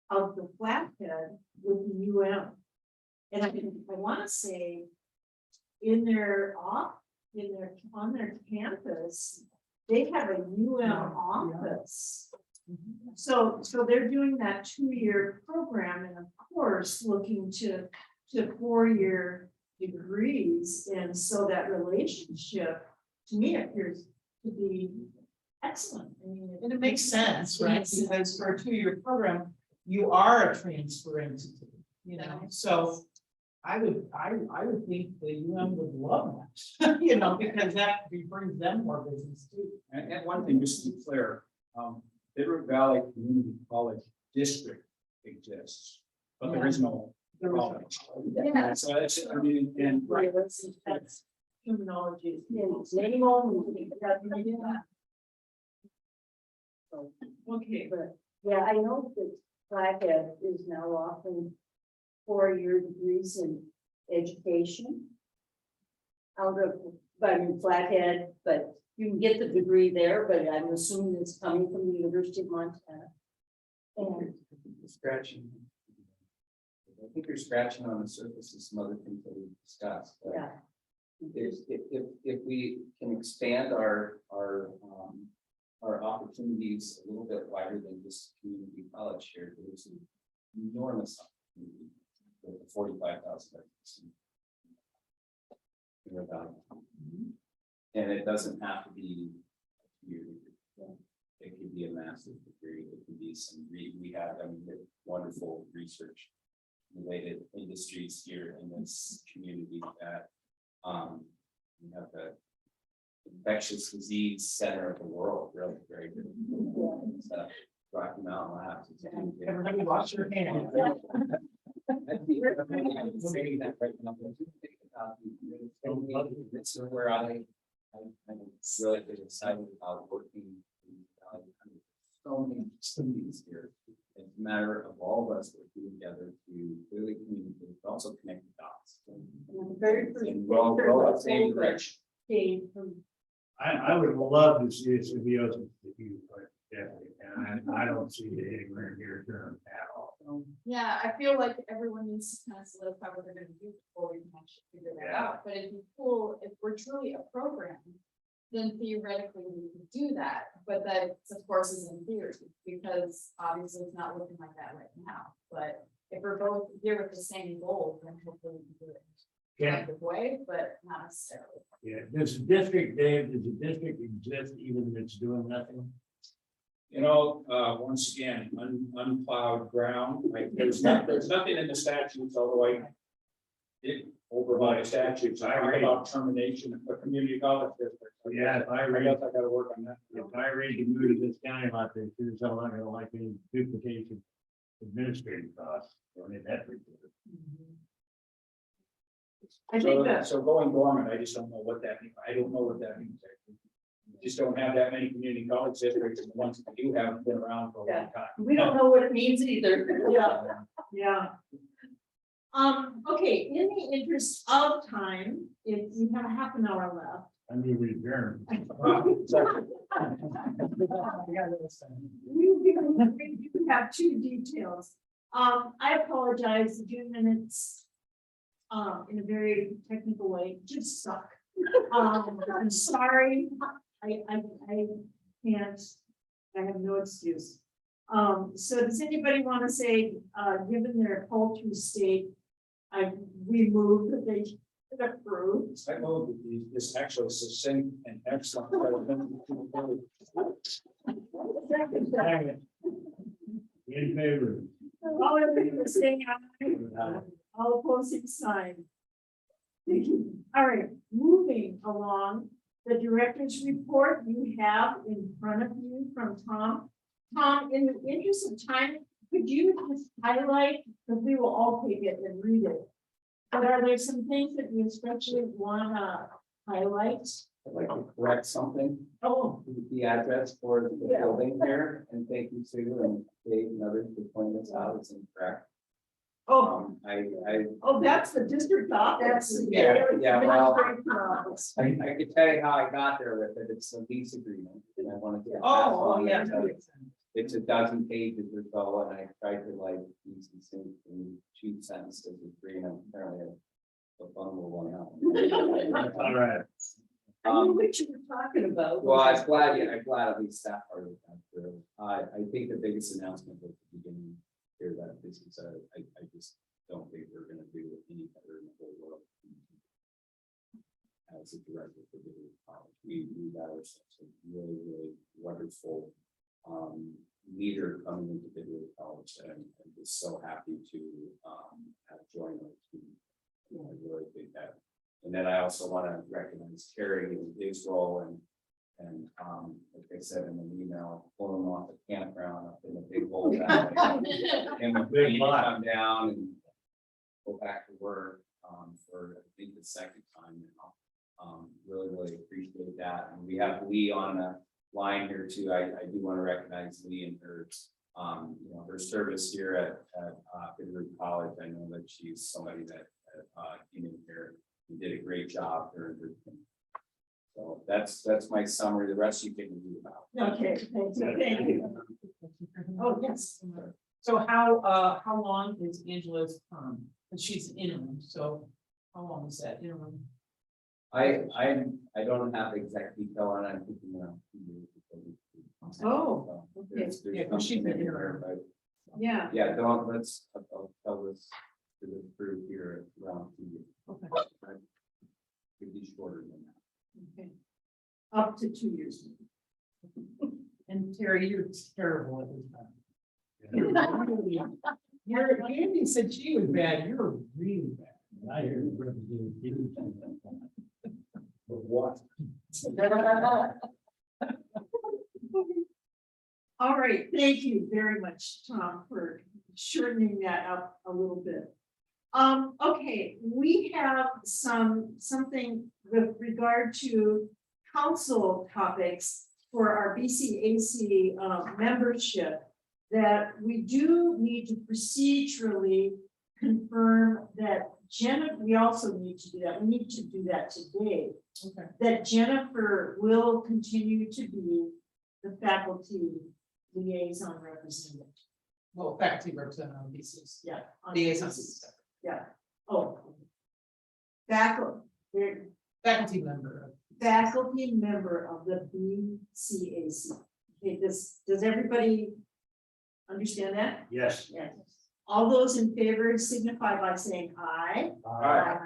of the Flathead with the UM? And I want to say on their campus, they have a UM office. So they're doing that 2-year program and of course, looking to 4-year degrees. And so that relationship to me appears to be excellent. I mean, And it makes sense, right? Makes sense. Because for a 2-year program, you are a transfer entity, you know, so. I would think the UM would love that, you know, because that brings them more business too. And one thing, just to be clear, Bitterroot Valley Community College District exists, but there is no college. Yeah. So that's, I mean, and Right, that's terminology. Name only. Okay, But yeah, I know that Flathead is now offering 4-year degrees in education. Out of, I mean, Flathead, but you can get the degree there, but I'm assuming it's coming from the University of Montana. And Scratching. I think you're scratching on the surface of some other things that we discussed. But yeah, if we can expand our opportunities a little bit wider than just community college here, there's an enormous opportunity with the 45,000. And it doesn't have to be a 2-year degree. It could be a master's degree. It could be some we have wonderful research related industries here in this community that, we have the infectious disease center of the world, really very good. Rocky Mountain Labs. Everybody wash your hands. This is where I'm really excited about working. So many students here. It's a matter of all of us working together to really communicate, but also connect the dots. Very. And roll up same direction. I would love to see a symbiosis with you, but definitely, and I don't see it anywhere near term at all. Yeah, I feel like everyone needs to kind of solidify what they're gonna do before we can actually figure that Yeah. out. But if we're truly a program, then theoretically we can do that. But that, of course, is in theory, because obviously it's not looking like that right now. But if we're both here with the same goal, then hopefully we can do it in a Yeah, effective way, but not necessarily. yeah, does the district, Dave, does the district exist even if it's doing nothing? You know, once again, unplowed ground, like, there's nothing in the statutes, although I did override statutes, I read about termination of a community college district. Yeah, if I I read, guess I gotta work on that. if I read the mood of this county lot, they sure as hell not gonna like any duplication administrative costs, or any of that. I think that, So going dormant, I just don't know what that means. I don't know what that means. Just don't have that many community college districts, and the ones that do have been around for a long time. We don't know what it means either. Yeah. Okay, in the interest of time, if we have a half an hour left. I mean, we adjourn. We do have two details. I apologize, the June minutes. In a very technical way, just suck. I'm sorry, I can't, I have no excuse. So does anybody want to say, given their paltry state, we move that they should approve? I know that this actually succinct and excellent. In favor. All in favor, saying aye. All opposed, same sign. Thank you. All right, moving along, the director's report you have in front of you from Tom. Tom, in the interest of time, could you just highlight, because we will all take it and read it. But are there some things that you especially want to highlight? I'd like to correct something. Oh, The address for the building here, and thank you Sue and Dave and others for pointing this out, it's incorrect. oh, that's the district office. Yeah, well, Office. I could tell you how I got there with it, it's a lease agreement, and I wanted to. oh, yeah. It's a dozen pages or so, and I tried to like use these things in 2 sentences or 3, and apparently a bundle one out. All right. I knew what you were talking about. Well, I'm glad at least that part of that through. I think the biggest announcement at the beginning here that this is I just don't think we're gonna do any better in the whole world. As a director for Bitterroot College, we got ourselves a really, really wonderful leader coming into Bitterroot College, and I'm just so happy to have joined our team. You know, I really think that. And then I also want to recognize Terry and his role, and like I said in an email, pulling him off the campground up in the big hole down there. And the big lot come down and go back to work for I think the second time now. Really, really appreciate that. And we have Lee on the line here too. I do want to recognize Lee and her, you know, her service here at Bitterroot College. I know that she's somebody that came in here and did a great job during her. So that's my summary. The rest you can read about. Okay, thank you. Oh, yes. So how long is Angela's term? And she's interim, so how long is that interim? I don't have the exact detail on it. I'm thinking around 2 years. Oh, There's Yeah, 'cause she's something been in here. there, but Yeah, yeah, I'll tell this to the crew here around 2 years. Okay. Could be shorter than that. okay. Up to 2 years. And Terry, you're terrible at this time. Andy said she was bad, you're really bad. I hear you, brother, you. But what? All right, thank you very much, Tom, for shortening that up a little bit. Okay, we have something with regard to council topics for our BCAC membership that we do need to procedurally confirm that Jennifer, we also need to do that. We need to do that today. Okay. That Jennifer will continue to be the faculty liaison representative. Well, faculty representative on BCs. Yeah. on Liaison. BCAC. Yeah, oh. Faculty Member. member of the BCAC. Okay, does everybody understand that? Yes. Yes. All those in favor signify by saying aye. Aye.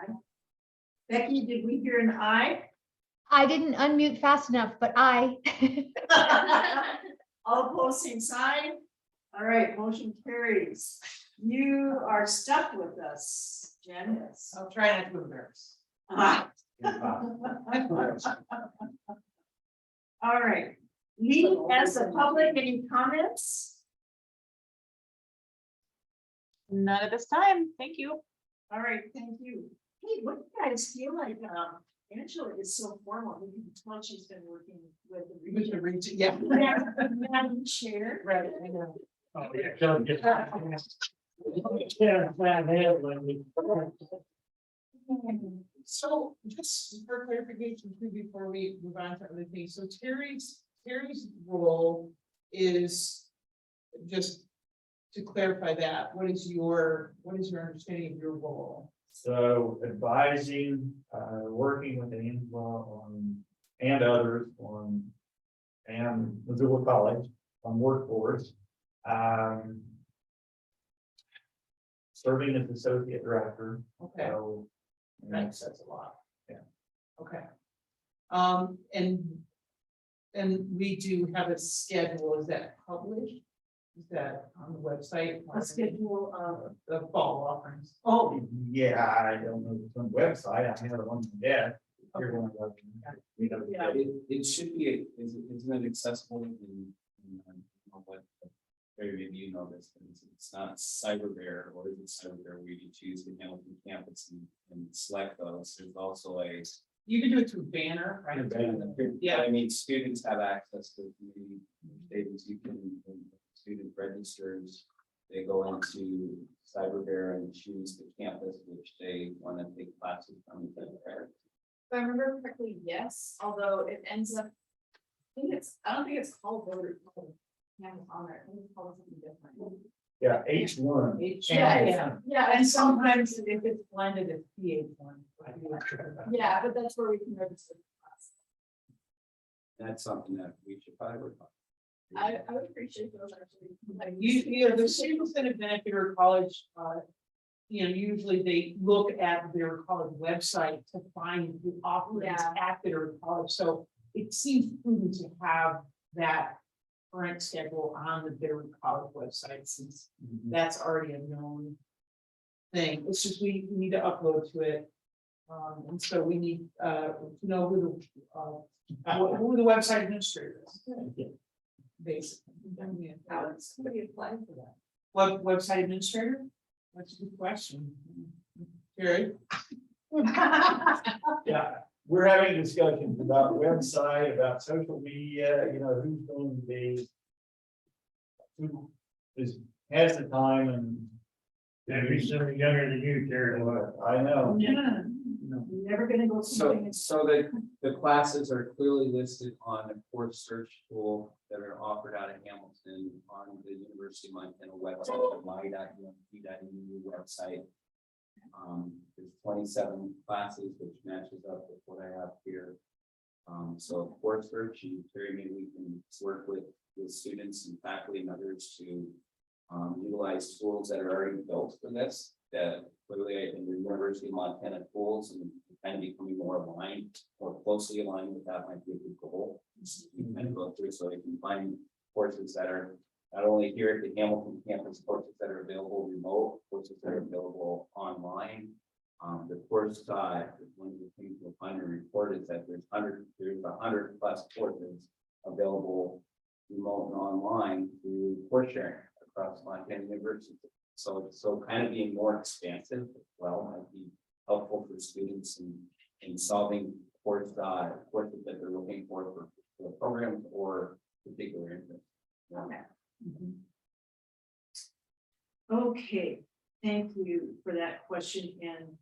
Becky, did we hear an aye? I didn't unmute fast enough, but I. All opposed, same sign. All right, motion carries. You are stuck with us, Janice. I'll try not to embarrass. Ah. All right, Lee, as the public, any comments? None at this time. Thank you. All right, thank you. Hey, what do you guys feel like, Angela is so formal, you can tell she's been working with the We can region. reach it, yeah. Madam Chair. Right, I know. Oh, yeah, don't get- Yeah, bad handling. So just for clarification too, before we move on to other things, so Terry's role is just to clarify that, what is your understanding of your role? So advising, working with Angela on, and others on, and Missoula College on workforce. Serving as associate director, Okay, so that says a lot. okay. And we do have a schedule, is that published? Is that on the website? A schedule of, The fall offerings. oh, Yeah, I don't know, it's on the website, I have it on my desk. You're going to- yeah, It should be, isn't it accessible what, maybe you know this, but it's not cyber bear, or is it cyber bear where you choose the Hamilton campus and select those, there's also a. You can do it through banner, right? Yeah, I mean, students have access to community pages, you can, when student registers, they go into cyber bear and choose the campus which they want to take classes from. If I remember correctly, yes, although it ends up, I don't think it's called voter. On there, I think it's called something different. Yeah, H1. Yeah, And sometimes if it's blended, it's PH1. Yeah, but that's where we can register. for class. That's something that we should probably work on. I would appreciate those actually. Like, You know, the students that have been at Bitterroot College, usually they look at their college website to find the offerings Yeah. at Bitterroot College, so it seems prudent to have that current schedule on the Bitterroot College website, since that's already a known thing. It's just we need to upload to it. And so we need to know who the website administrator is. Basically. How would somebody apply for that? Website administrator? That's a good question. Jerry? Yeah, we're having discussions about website, about social media, who's going to be. Who has the time and. Every so younger than you, Terry. I know. yeah. Never gonna go So, something. so the classes are clearly listed on a course search tool that are offered out of Hamilton on the University of Montana website, the my.ump.edu website. There's 27 classes, which matches up with what I have here. So course search, and Terry, maybe we can work with students and faculty and others to utilize tools that are already built for this, that clearly in the University of Montana tools and kind of becoming more aligned, more closely aligned with that might be a good goal. You can go through so you can find courses that are not only here at the Hamilton campus, courses that are available remote, courses that are available online. The course side, one of the things you'll find in the report is that there's 100 plus courses available remote and online through course sharing across Montana University. So kind of being more expansive as well might be helpful for students in solving courses that they're looking for programs or particular interests. Okay. Okay, thank you for that question and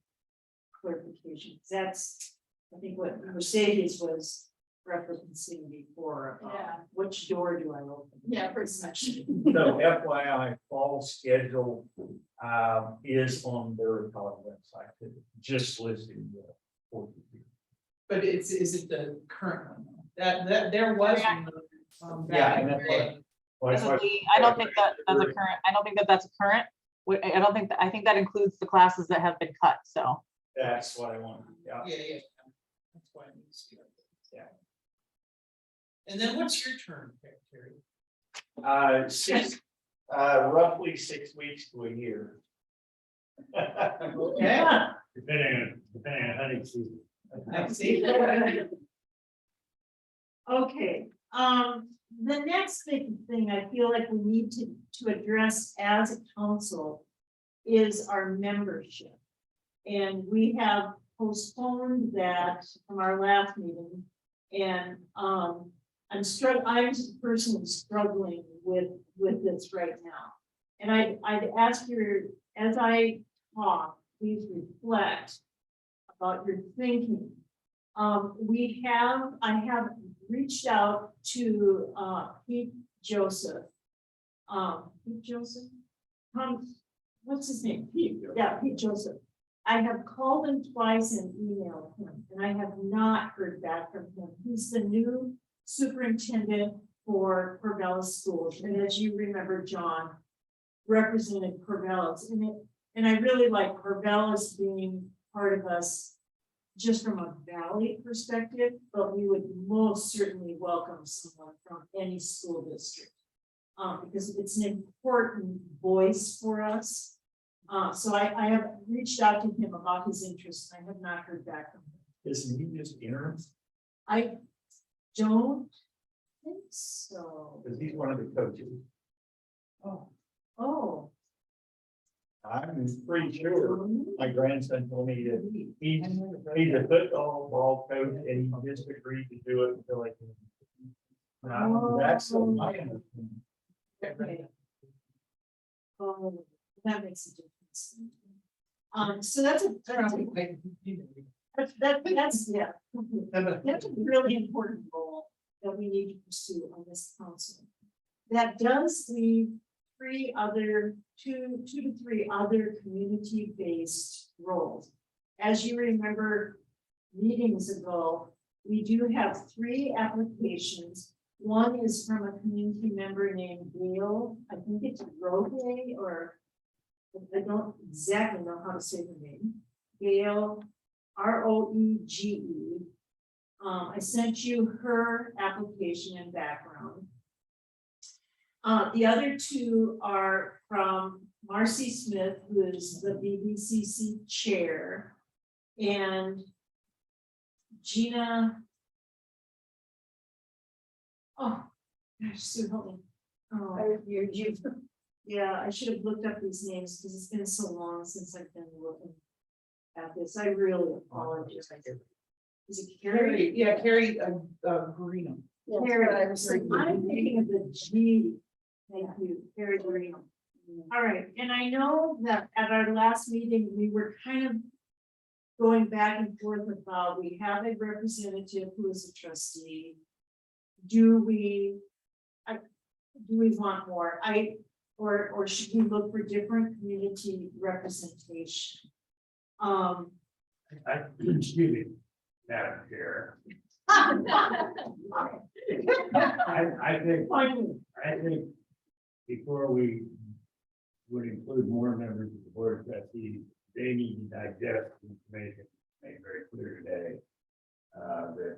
clarification. That's, I think what Mercedes was referencing before. Yeah. Which door do I open? Yeah, pretty much. So FYI, fall schedule is on their college website, just listed. But is it the current one? That there was. one, Yeah, back and in that's the day. what. I don't think that's a current, I don't think that's a current. I don't think, I think that includes the classes that have been cut, so. That's what I wanted, yeah. Yeah. That's why I need to see that. Yeah. And then what's your term, Terry? Roughly 6 weeks to a year. Yeah. Depending on hunting season. I see. Okay, the next big thing I feel like we need to address as a council is our membership. And we have postponed that from our last meeting. And I'm personally struggling with this right now. And I'd ask you, as I talk, please reflect about your thinking. I have reached out to Pete Joseph. Pete Joseph? What's his name? Pete. Yeah, Pete Joseph. I have called him twice and emailed him, and I have not heard back from him. He's the new superintendent for Corvallis Schools, and as you remember, John represented Corvallis, and I really like Corvallis being part of us just from a valley perspective, but we would most certainly welcome someone from any school district. Because it's an important voice for us. So I have reached out to him about his interest. I have not heard back from him. Isn't he just interim? I don't think so. Because he's one of the coaches. Oh. I'm pretty sure my grandson told me that he's a football coach and he just agreed to do it until like. That's so my understanding. Okay. Oh, that makes a difference. So that's yeah. That's a really important role that we need to pursue on this council. That does leave two to three other community-based roles. As you remember, meetings ago, we do have 3 applications. One is from a community member named Gail. I think it's Roge, or I don't exactly know how to say her name. Gail, Roege. I sent you her application and background. The other 2 are from Marcy Smith, who is the BCAC chair, and Gina. Oh, gosh, Sue, help me. Oh, yeah, I should have looked up these names because it's been so long since I've been looking at this. I really apologize. Is it Carrie? Yeah, Carrie Garino. Carrie, I'm thinking of the G. Thank you, Carrie Green. All right, and I know that at our last meeting, we were kind of going back and forth about, we have a representative who is a trustee. Do we want more? Or should we look for different community representation? Excuse me, Madam Chair. I think before we would include more members of the board of trustees, they need to digest the information made very clear today. That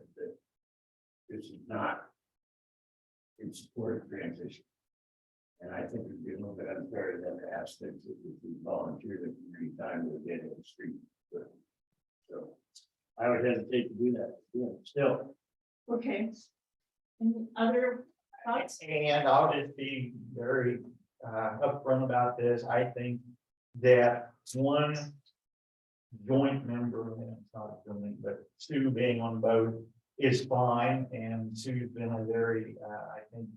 this is not in support of transition. And I think it'd be a little bit unfair to them to ask them to volunteer the community time to get in the street. So I would hesitate to do that, still. Okay. Any other thoughts? And I'll just be very upfront about this. I think that one joint member, and it's not a joint, but Sue being on both is fine. And Sue's been a very, I think,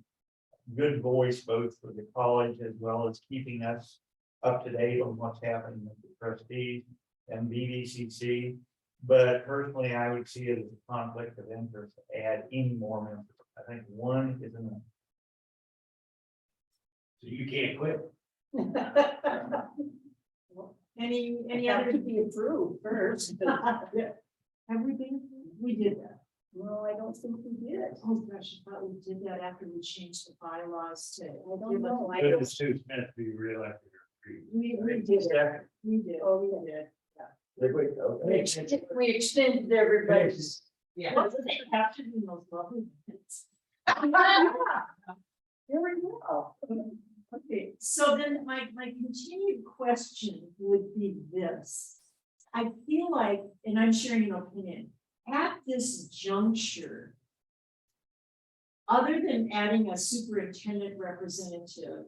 good voice both for the college as well as keeping us up to date on what's happening with the trustees and BCAC. But personally, I would see it as a conflict of interest to add any more members. I think one is enough. So you can't quit. Any Have other? to be approved first. Have we been? We did that. No, I don't think we did. Oh gosh, I thought we did that after we changed the bylaws to. I don't know. I Good don't. to Sue Smith be reelected. We did it. We did. Oh, we did. Okay. We extended everybody's. Yeah. Wasn't it captured in those lovely minutes? Here we go. Okay, so then my continued question would be this. I feel like, and I'm sharing an opinion, at this juncture, other than adding a superintendent representative,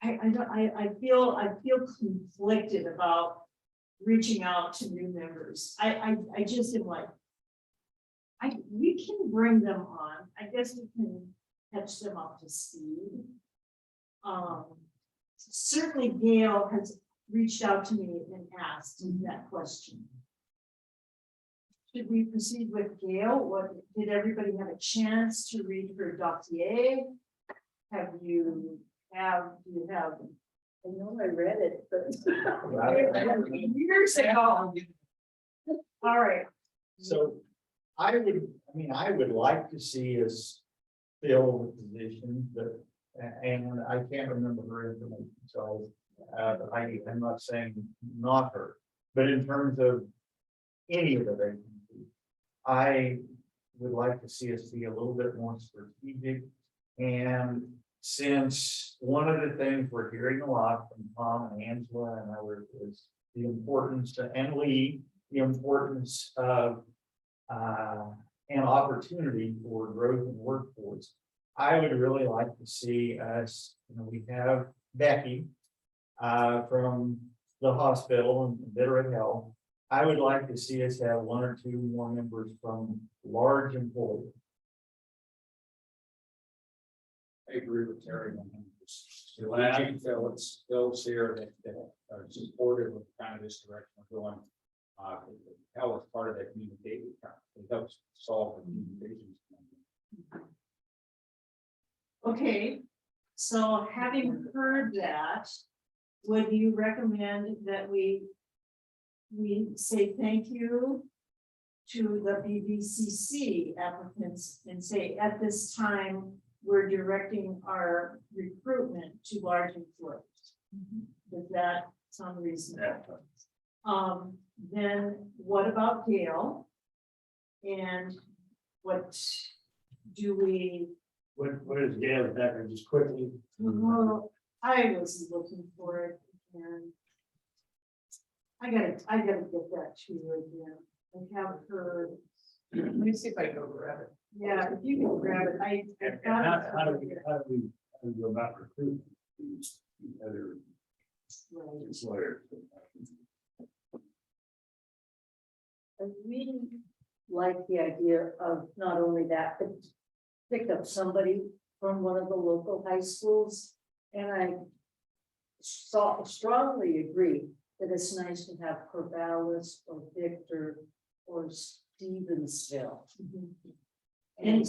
I feel conflicted about reaching out to new members. I just am like, we can bring them on. I guess we can catch them up to speed. Certainly Gail has reached out to me and asked that question. Should we proceed with Gail? What, did everybody have a chance to read her dossier? Do you have? I know I read it, but. Years ago. All right. So I would like to see us fill the position, but, and I can't remember her information, so I'm not saying not her, but in terms of any of the vacancies, I would like to see us be a little bit more strategic. And since one of the things we're hearing a lot from Tom and Angela and others is the importance and Lee, the importance of an opportunity for growth in workforce. I would really like to see us, we have Becky from the hospital and Bitterroot Health. I would like to see us have one or two more members from large employers. I agree with Terry on this. When I can tell it's Bill's here that are supportive of kind of this direction we're going. Hell is part of that communication. It helps solve the communications. Okay, so having heard that, would you recommend that we say thank you to the BCAC applicants and say at this time, we're directing our recruitment to large employers? Does that sound reasonable? Then what about Gail? And what do we? What is Gail's background, just quickly? Well, I was looking for it and I gotta get that to you again. I have her. Let me see if I can go grab it. Yeah, if you can grab it, I. And how do we go about recruiting these other employers? I really like the idea of not only that, but pick up somebody from one of the local high schools. And I strongly agree that it's nice to have Corvallis or Victor or Stevensville. And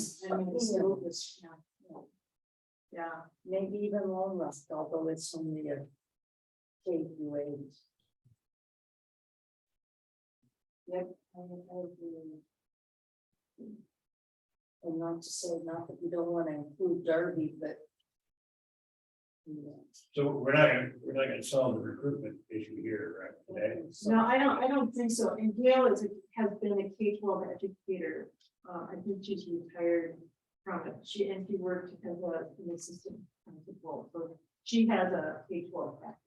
yeah, Maybe even Lone Rust, although it's only a KU8. Yep, I agree. And not to say, not that we don't want to include Derby, but. Yeah. So we're not gonna solve the recruitment issue here, right? Today? no, I don't think so. And Gail has been a K-12 educator. I think she's retired from it. She worked as an assistant principal, so she has a K-12 background.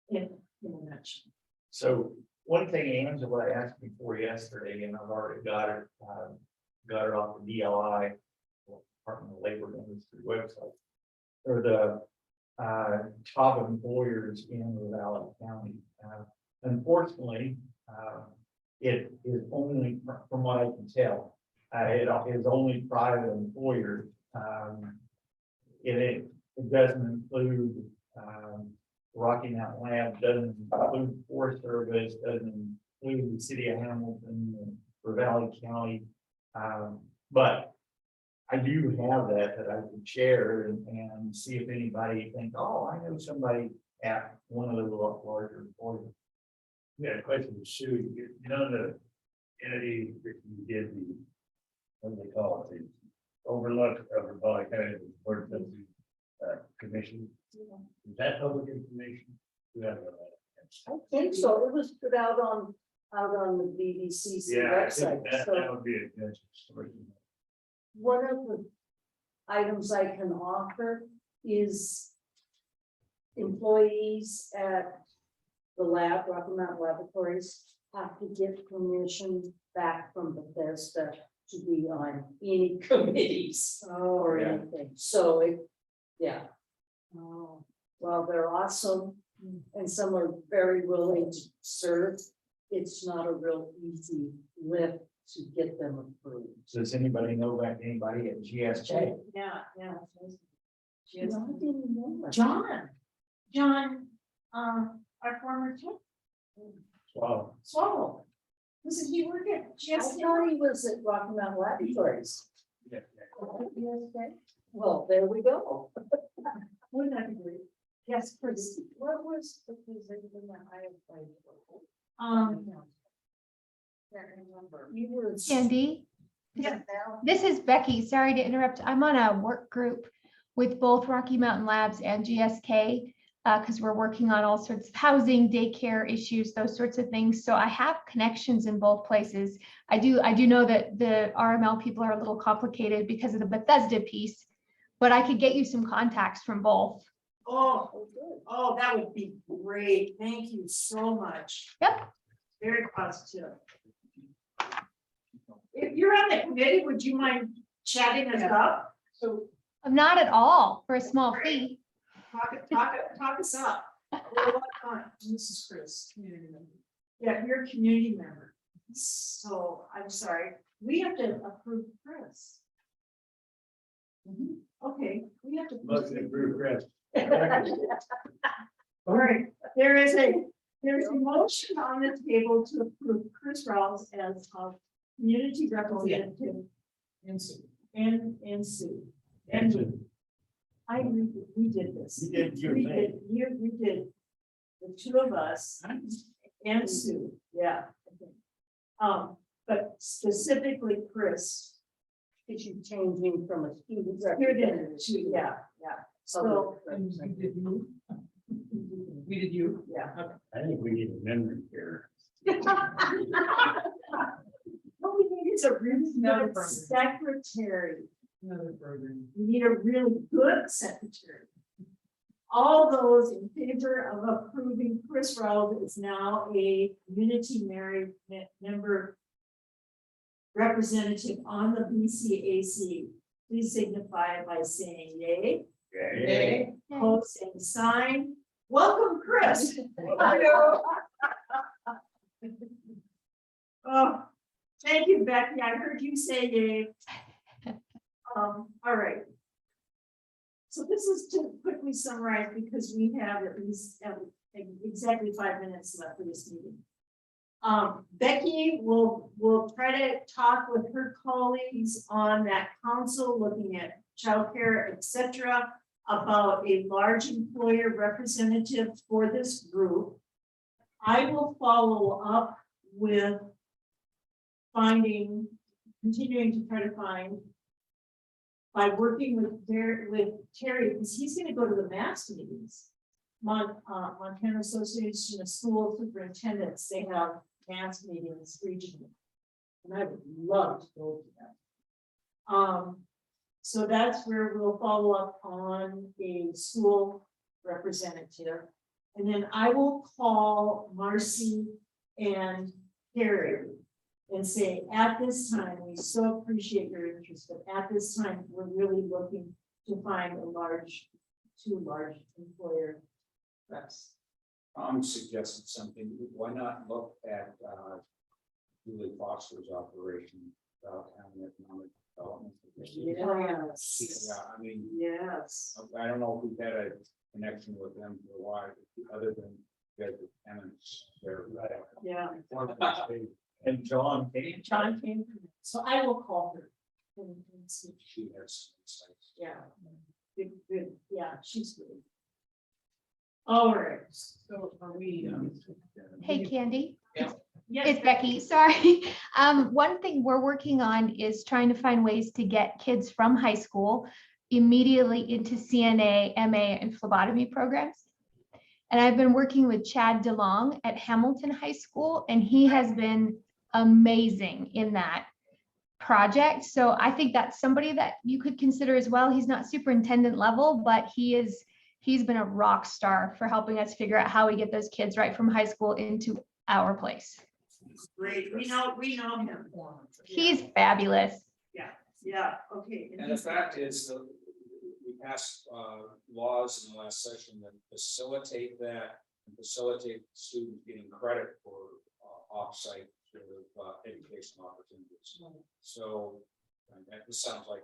In a nutshell. So one thing Angela asked me for yesterday, and I've already got it off the DLI, Department of Labor and Industry website. Or the top employers in Valley County. Unfortunately, it is only, from what I can tell, it is only private employers. It doesn't include Rocky Mountain Lab, doesn't include Forest Service, doesn't include the city of Hamilton or Valley County. But I do have that I can share and see if anybody think, oh, I know somebody at one of the larger employers. Yeah, question to Sue, you know, the entity that you did the, what do they call it, the overlook of the Valley County Board of Commission. Is that public information? We don't know that. I think so. It was put out on the BCAC Yeah, I website. think that So would be a good story. one of the items I can offer is employees at the lab, Rocky Mountain Laboratories, have to get permission back from Bethesda to be on any committees or yeah. anything. So yeah. Oh, well, they're awesome and some are very willing to serve. It's not a real easy lift to get them approved. So does anybody know about anybody at GSK? Yeah. I didn't know. John, our former chief, Wow. Swallow. Doesn't he work at I GSK? thought he was at Rocky Mountain Laboratories. Yeah. Well, there we go. Wouldn't that be great? Yes, Chris. What was the position that I applied for? Can't remember. You were. Sandy, Yeah. this is Becky. Sorry to interrupt. I'm on a work group with both Rocky Mountain Labs and GSK because we're working on all sorts of housing, daycare issues, those sorts of things. So I have connections in both places. I do know that the RML people are a little complicated because of the Bethesda piece, but I could get you some contacts from both. Oh, that would be great. Thank you so much. Yep. Very positive. If you're on the committee, would you mind chatting us up? So Not at all for a small fee. Talk us up. We're a lot of fun. This is Chris, community member. Yeah, you're a community member. So I'm sorry, we have to approve Chris. Okay, we have to. Motion approved, Chris. All right, there's a motion on the table to approve Chris Rawls as a community representative and so and Sue. And we did this. You did your We thing. did, we did. The two of us and Sue, yeah. But specifically Chris. Is you changing from a student Representative to, yeah. So, and we did you. We did you. yeah. I think we need a memory here. What we need is a really Another good program. secretary. Another program. We need a really good secretary. All those in favor of approving Chris Rowell is now a community married member representative on the BCAC. Please signify by saying yay. Okay. Opposed, same sign. Welcome, Chris. Oh, thank you, Becky. I heard you say yay. All right. So this is to quickly summarize because we have at least exactly 5 minutes left for this meeting. Becky will try to talk with her colleagues on that council, looking at childcare, etc., about a large employer representative for this group. I will follow up with continuing to try to find, by working with Terry, because he's going to go to the MAS meetings. Montana Association of School Superintendents, they have MAS meetings regionally. And I would love to go to that. So that's where we'll follow up on a school representative. And then I will call Marcy and Carrie and say, at this time, we so appreciate your interest, but at this time, we're really looking to find two large employer reps. I'm suggesting something, why not look at Julie Foster's operation, County Economic Development. Yes. Yeah, I mean, Yes. I don't know if we've had a connection with them for a while, other than the tenants there. Yeah. And John came. John came, so I will call her. And see. She has some insights. Yeah. Good, yeah, she's good. All right, so are we? Hey, Candy. Yes. It's Becky, sorry. One thing we're working on is trying to find ways to get kids from high school immediately into CNA, MA, and phlebotomy programs. And I've been working with Chad DeLong at Hamilton High School, and he has been amazing in that project. So I think that's somebody that you could consider as well. He's not superintendent level, but he's been a rock star for helping us figure out how we get those kids right from high school into our place. Great, we know him. He's fabulous. Yeah, okay. And the fact is that we passed laws in the last session that facilitate that and facilitate students getting credit for off-site sort of educational opportunities. So this sounds like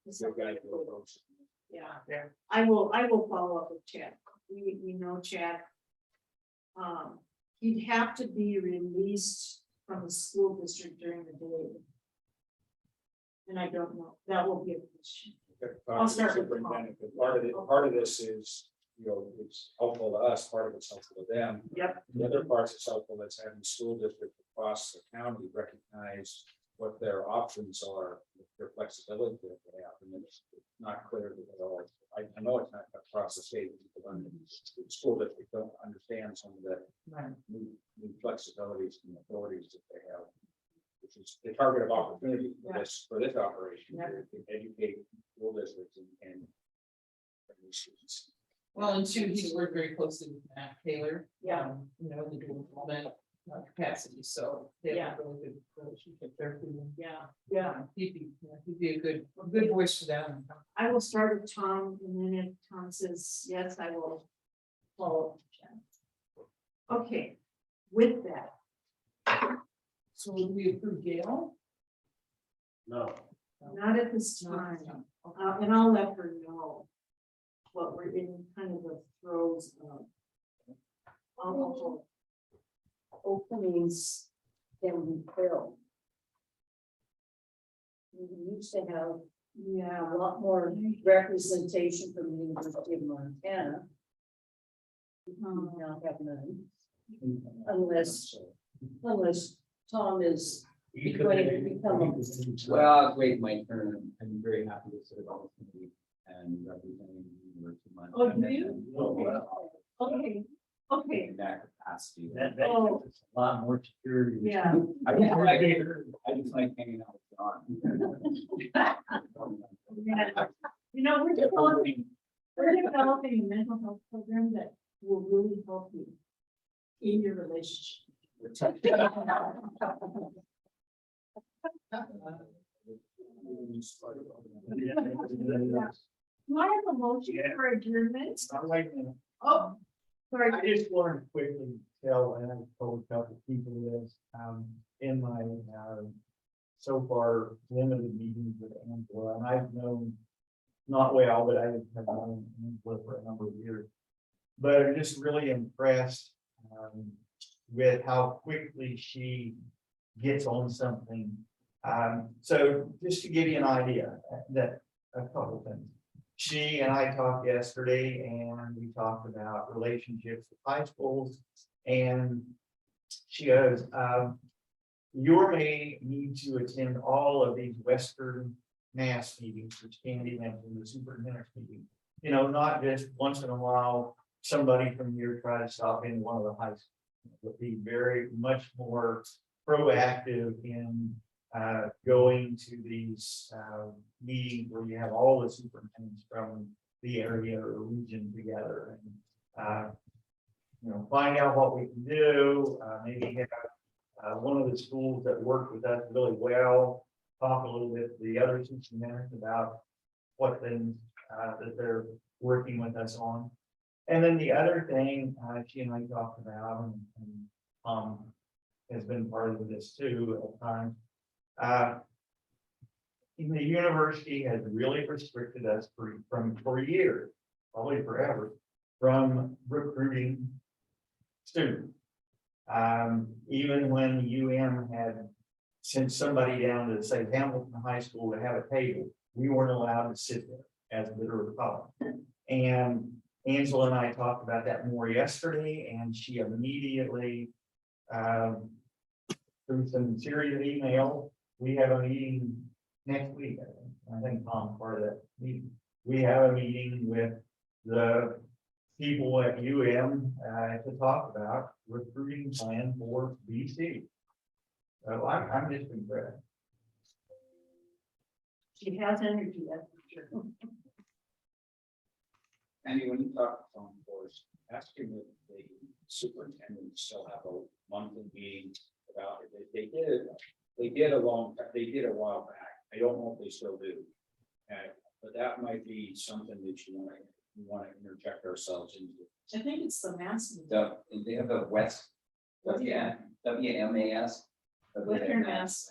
the good guy to approach it. Yeah, I will follow up with Chad. We know Chad. He'd have to be released from the school district during the day. And I don't know, that will be a question. I'll start with the Superintendent, but part of this is, it's helpful to us, part of it's helpful to them. Yep. The other parts it's helpful that's having school districts across the county recognize what their options are, their flexibility that they have, and it's not clear that they all. I know it's not across the state, because the school district don't understand some of the new flexibilities and authorities that they have, which is the target of opportunity for this operation, to educate school districts and students. Well, and two, he's worked very closely with Matt Taylor. Yeah. You know, the dual enrollment capacity, so they have a really good relationship there. Yeah. He'd be a good voice for them. I will start with Tom, and then if Tom says yes, I will follow up with Chad. Okay, with that. So would we approve Gail? No, Not at this time, and I'll let her know what we're in kind of the throes of. Openings can be filled. We used to have a lot more representation from the University of Montana. We now have none, unless Tom is going to become a. Well, I'll wait my turn. I'm very happy to serve on the committee and representing the University of Oh, Montana. do you? Okay, In that capacity. that makes a lot more security. yeah. I just like hanging out with John. You know, we're developing a mental health program that will really help you in your relationship. Do I have a motion for adjournment? Oh, sorry. I just wanted to quickly tell, and I've told a couple of people this, in my, so far limited meetings with Angela, and I've known not well, but I have known Angela for a number of years. But I'm just really impressed, with how quickly she gets on something. So just to give you an idea, that a couple things. She and I talked yesterday, and we talked about relationships with high schools, and she goes, you may need to attend all of these Western Mass meetings, which Candy mentioned, the superintendent's meeting. You know, not just once in a while, somebody from here try to stop in one of the high schools, but be very much more proactive in going to these meetings where you have all the superintendents from the area or region together and find out what we can do, maybe have one of the schools that worked with us really well, talk a little bit to the other superintendents about what things that they're working with us on. And then the other thing she and I talked about, and has been part of this too at times. The university has really restricted us for years, probably forever, from recruiting students. Even when UM had sent somebody down to say Hamilton High School to have a table, we weren't allowed to sit there as Bitterroot College. And Angela and I talked about that more yesterday, and she immediately, through some series of email, we have a meeting next week. I think Tom's part of that meeting. We have a meeting with the people at UM to talk about recruiting plan for BC. So I'm just impressed. She has energy, that's for sure. Andy, when you talk to someone first, ask him if the superintendent still have a monthly meeting about it. They did a while back. I don't know if they still do. But that might be something that you want to interject ourselves into. I think it's the mass. They have a West, WMAS. Western Mass.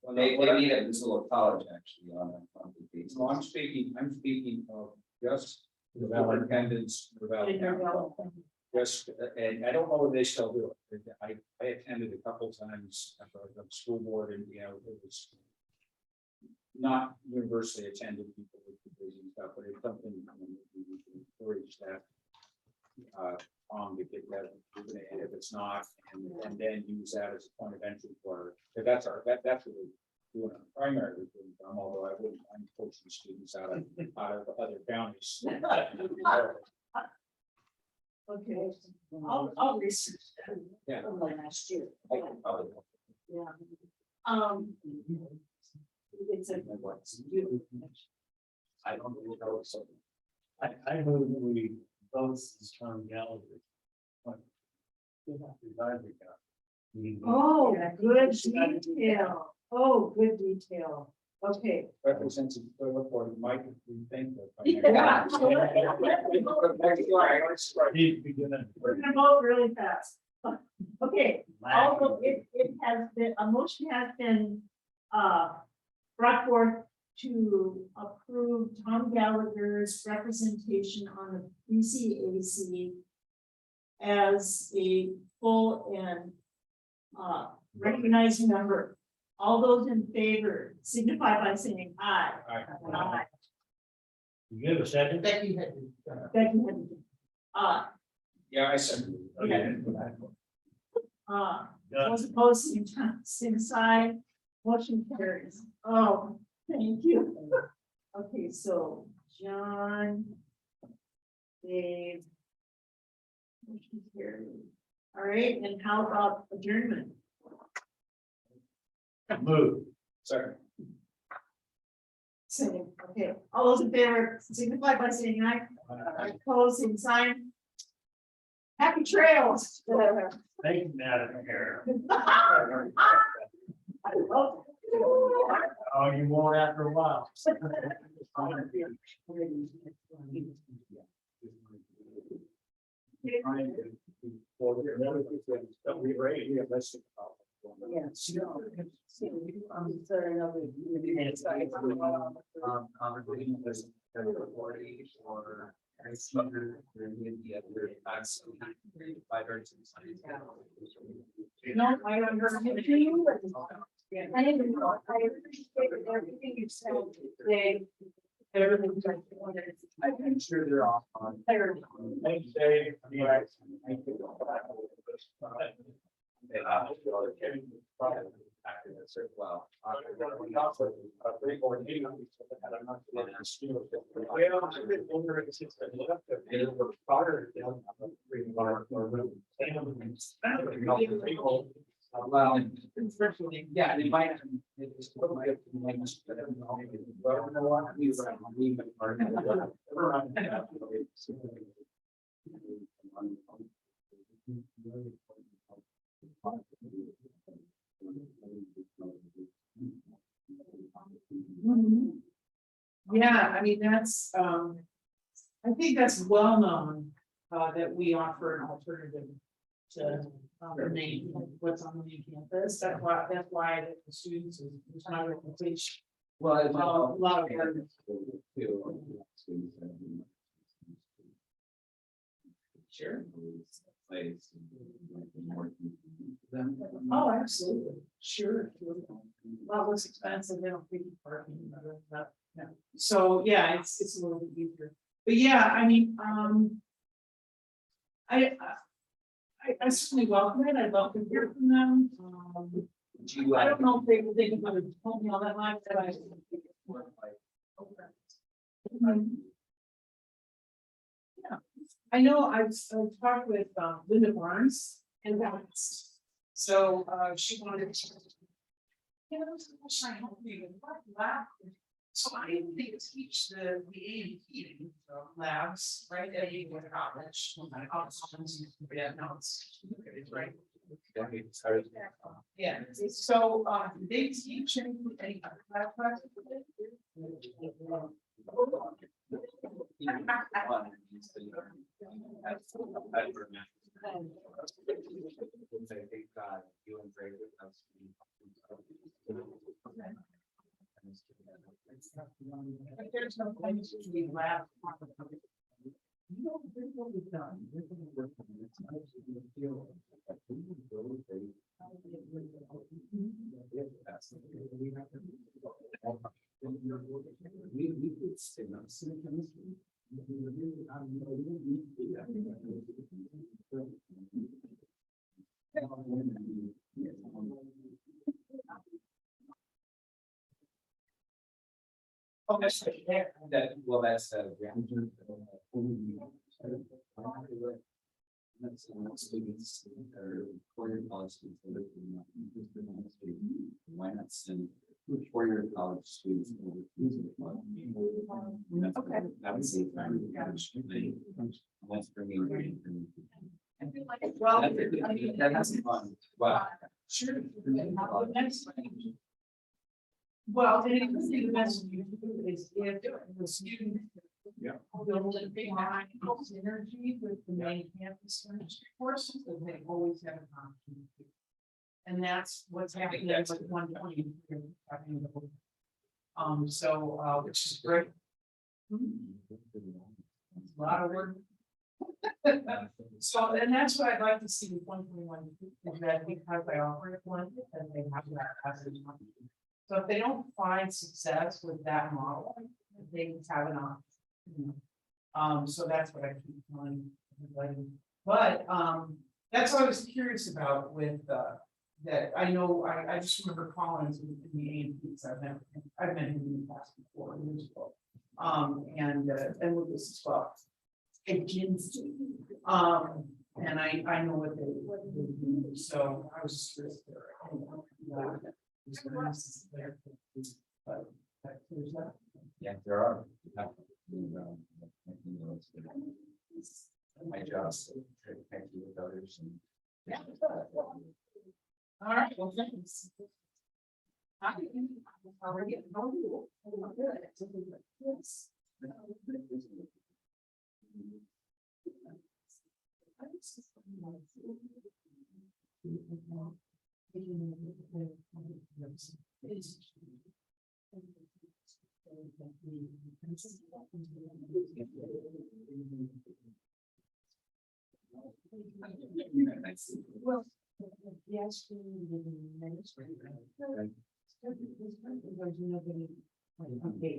Well, they meet at Missoula College actually on a monthly basis. No, I'm speaking of just the superintendents. Just, and I don't know if they still do it. I attended a couple times after I was on the school board, and it was not universally attended, people with busy and stuff, but it's something we can encourage that to get that, and if it's not, and then use that as a point of entry for, because that's what we're doing on the primary recruiting, although I'm coaching students out of other counties. Okay, I'll research that. Yeah. From the last year. I can probably help. Yeah. It's a. I don't really know something. I move that we both this Tom Gallagher. Oh, good detail. Oh, good detail. Okay. Representative report might rethink that. We're gonna vote really fast. Okay, although it has been, a motion has been brought forth to approve Tom Gallagher's representation on the BCAC as a full and recognized member. All those in favor signify by saying aye. Aye. You give a second? Becky had. Becky had, Yeah, I said. okay. Those opposed, same side, motion carries. Oh, thank you. Okay, so John, Dave. Motion carried. All right, and how about adjournment? Move. Second. Same, okay, all those in favor signify by saying aye. Opposed, same sign. Happy trails. Thank you, Madam Mayor. Oh, you won't after a while. Yes. No, I don't remember you. I didn't know, I appreciate everything you said today. Everything. I'm sure they're off on. Clarity. Thanks, Dave. Thank you. Well. Well, yeah, they might. It's what might. Yeah, I mean, that's, I think that's well known, that we offer an alternative to the main, what's on the main campus. That's why the students is not a complete. Well, A lot of work. Sure. Oh, absolutely, sure. A lot less expensive, they don't pay for parking, yeah. So, yeah, it's a little bit easier, but yeah, I mean, I certainly welcome it, I'd love to hear from them. I don't know if they would have told me all that much, but I. Yeah, I know I've talked with Linda Barnes and that's, so she wanted to. Yeah, that was the question I had for you. So I didn't think it's teach the A and heating labs, right, at Bitterroot College. Yeah, no, it's right. Yeah, so they teach any other lab classes? There's no place to be lab. You know, here's what we've done. Oh, that's there. That, well, that's, students or four-year college students. Why not send four-year college students? Okay. That would save time. Let's bring in. Well, I mean, That's fun. Wow. sure. Well, and it could be the best you can do is if the student. Yeah. Build a big synergy with the main campus chemistry courses that they always have an option to. And that's what's happening with 120. Which is great. A lot of work. So, and that's what I'd like to see with 121, is that because I offer it one, and they have that passage. So if they don't find success with that model, they have an option. So that's what I keep telling everybody. But that's what I was curious about with that. I know I just remember Collins in the A&Ps. I've met him in the past before years ago. And Lucas as well. And Jim's and I know what they do. So I was just curious there. Yeah, there are. My job is to connect you with others and. All right, well, thanks. How are you? Yes. Well, yes, there's nobody. Okay,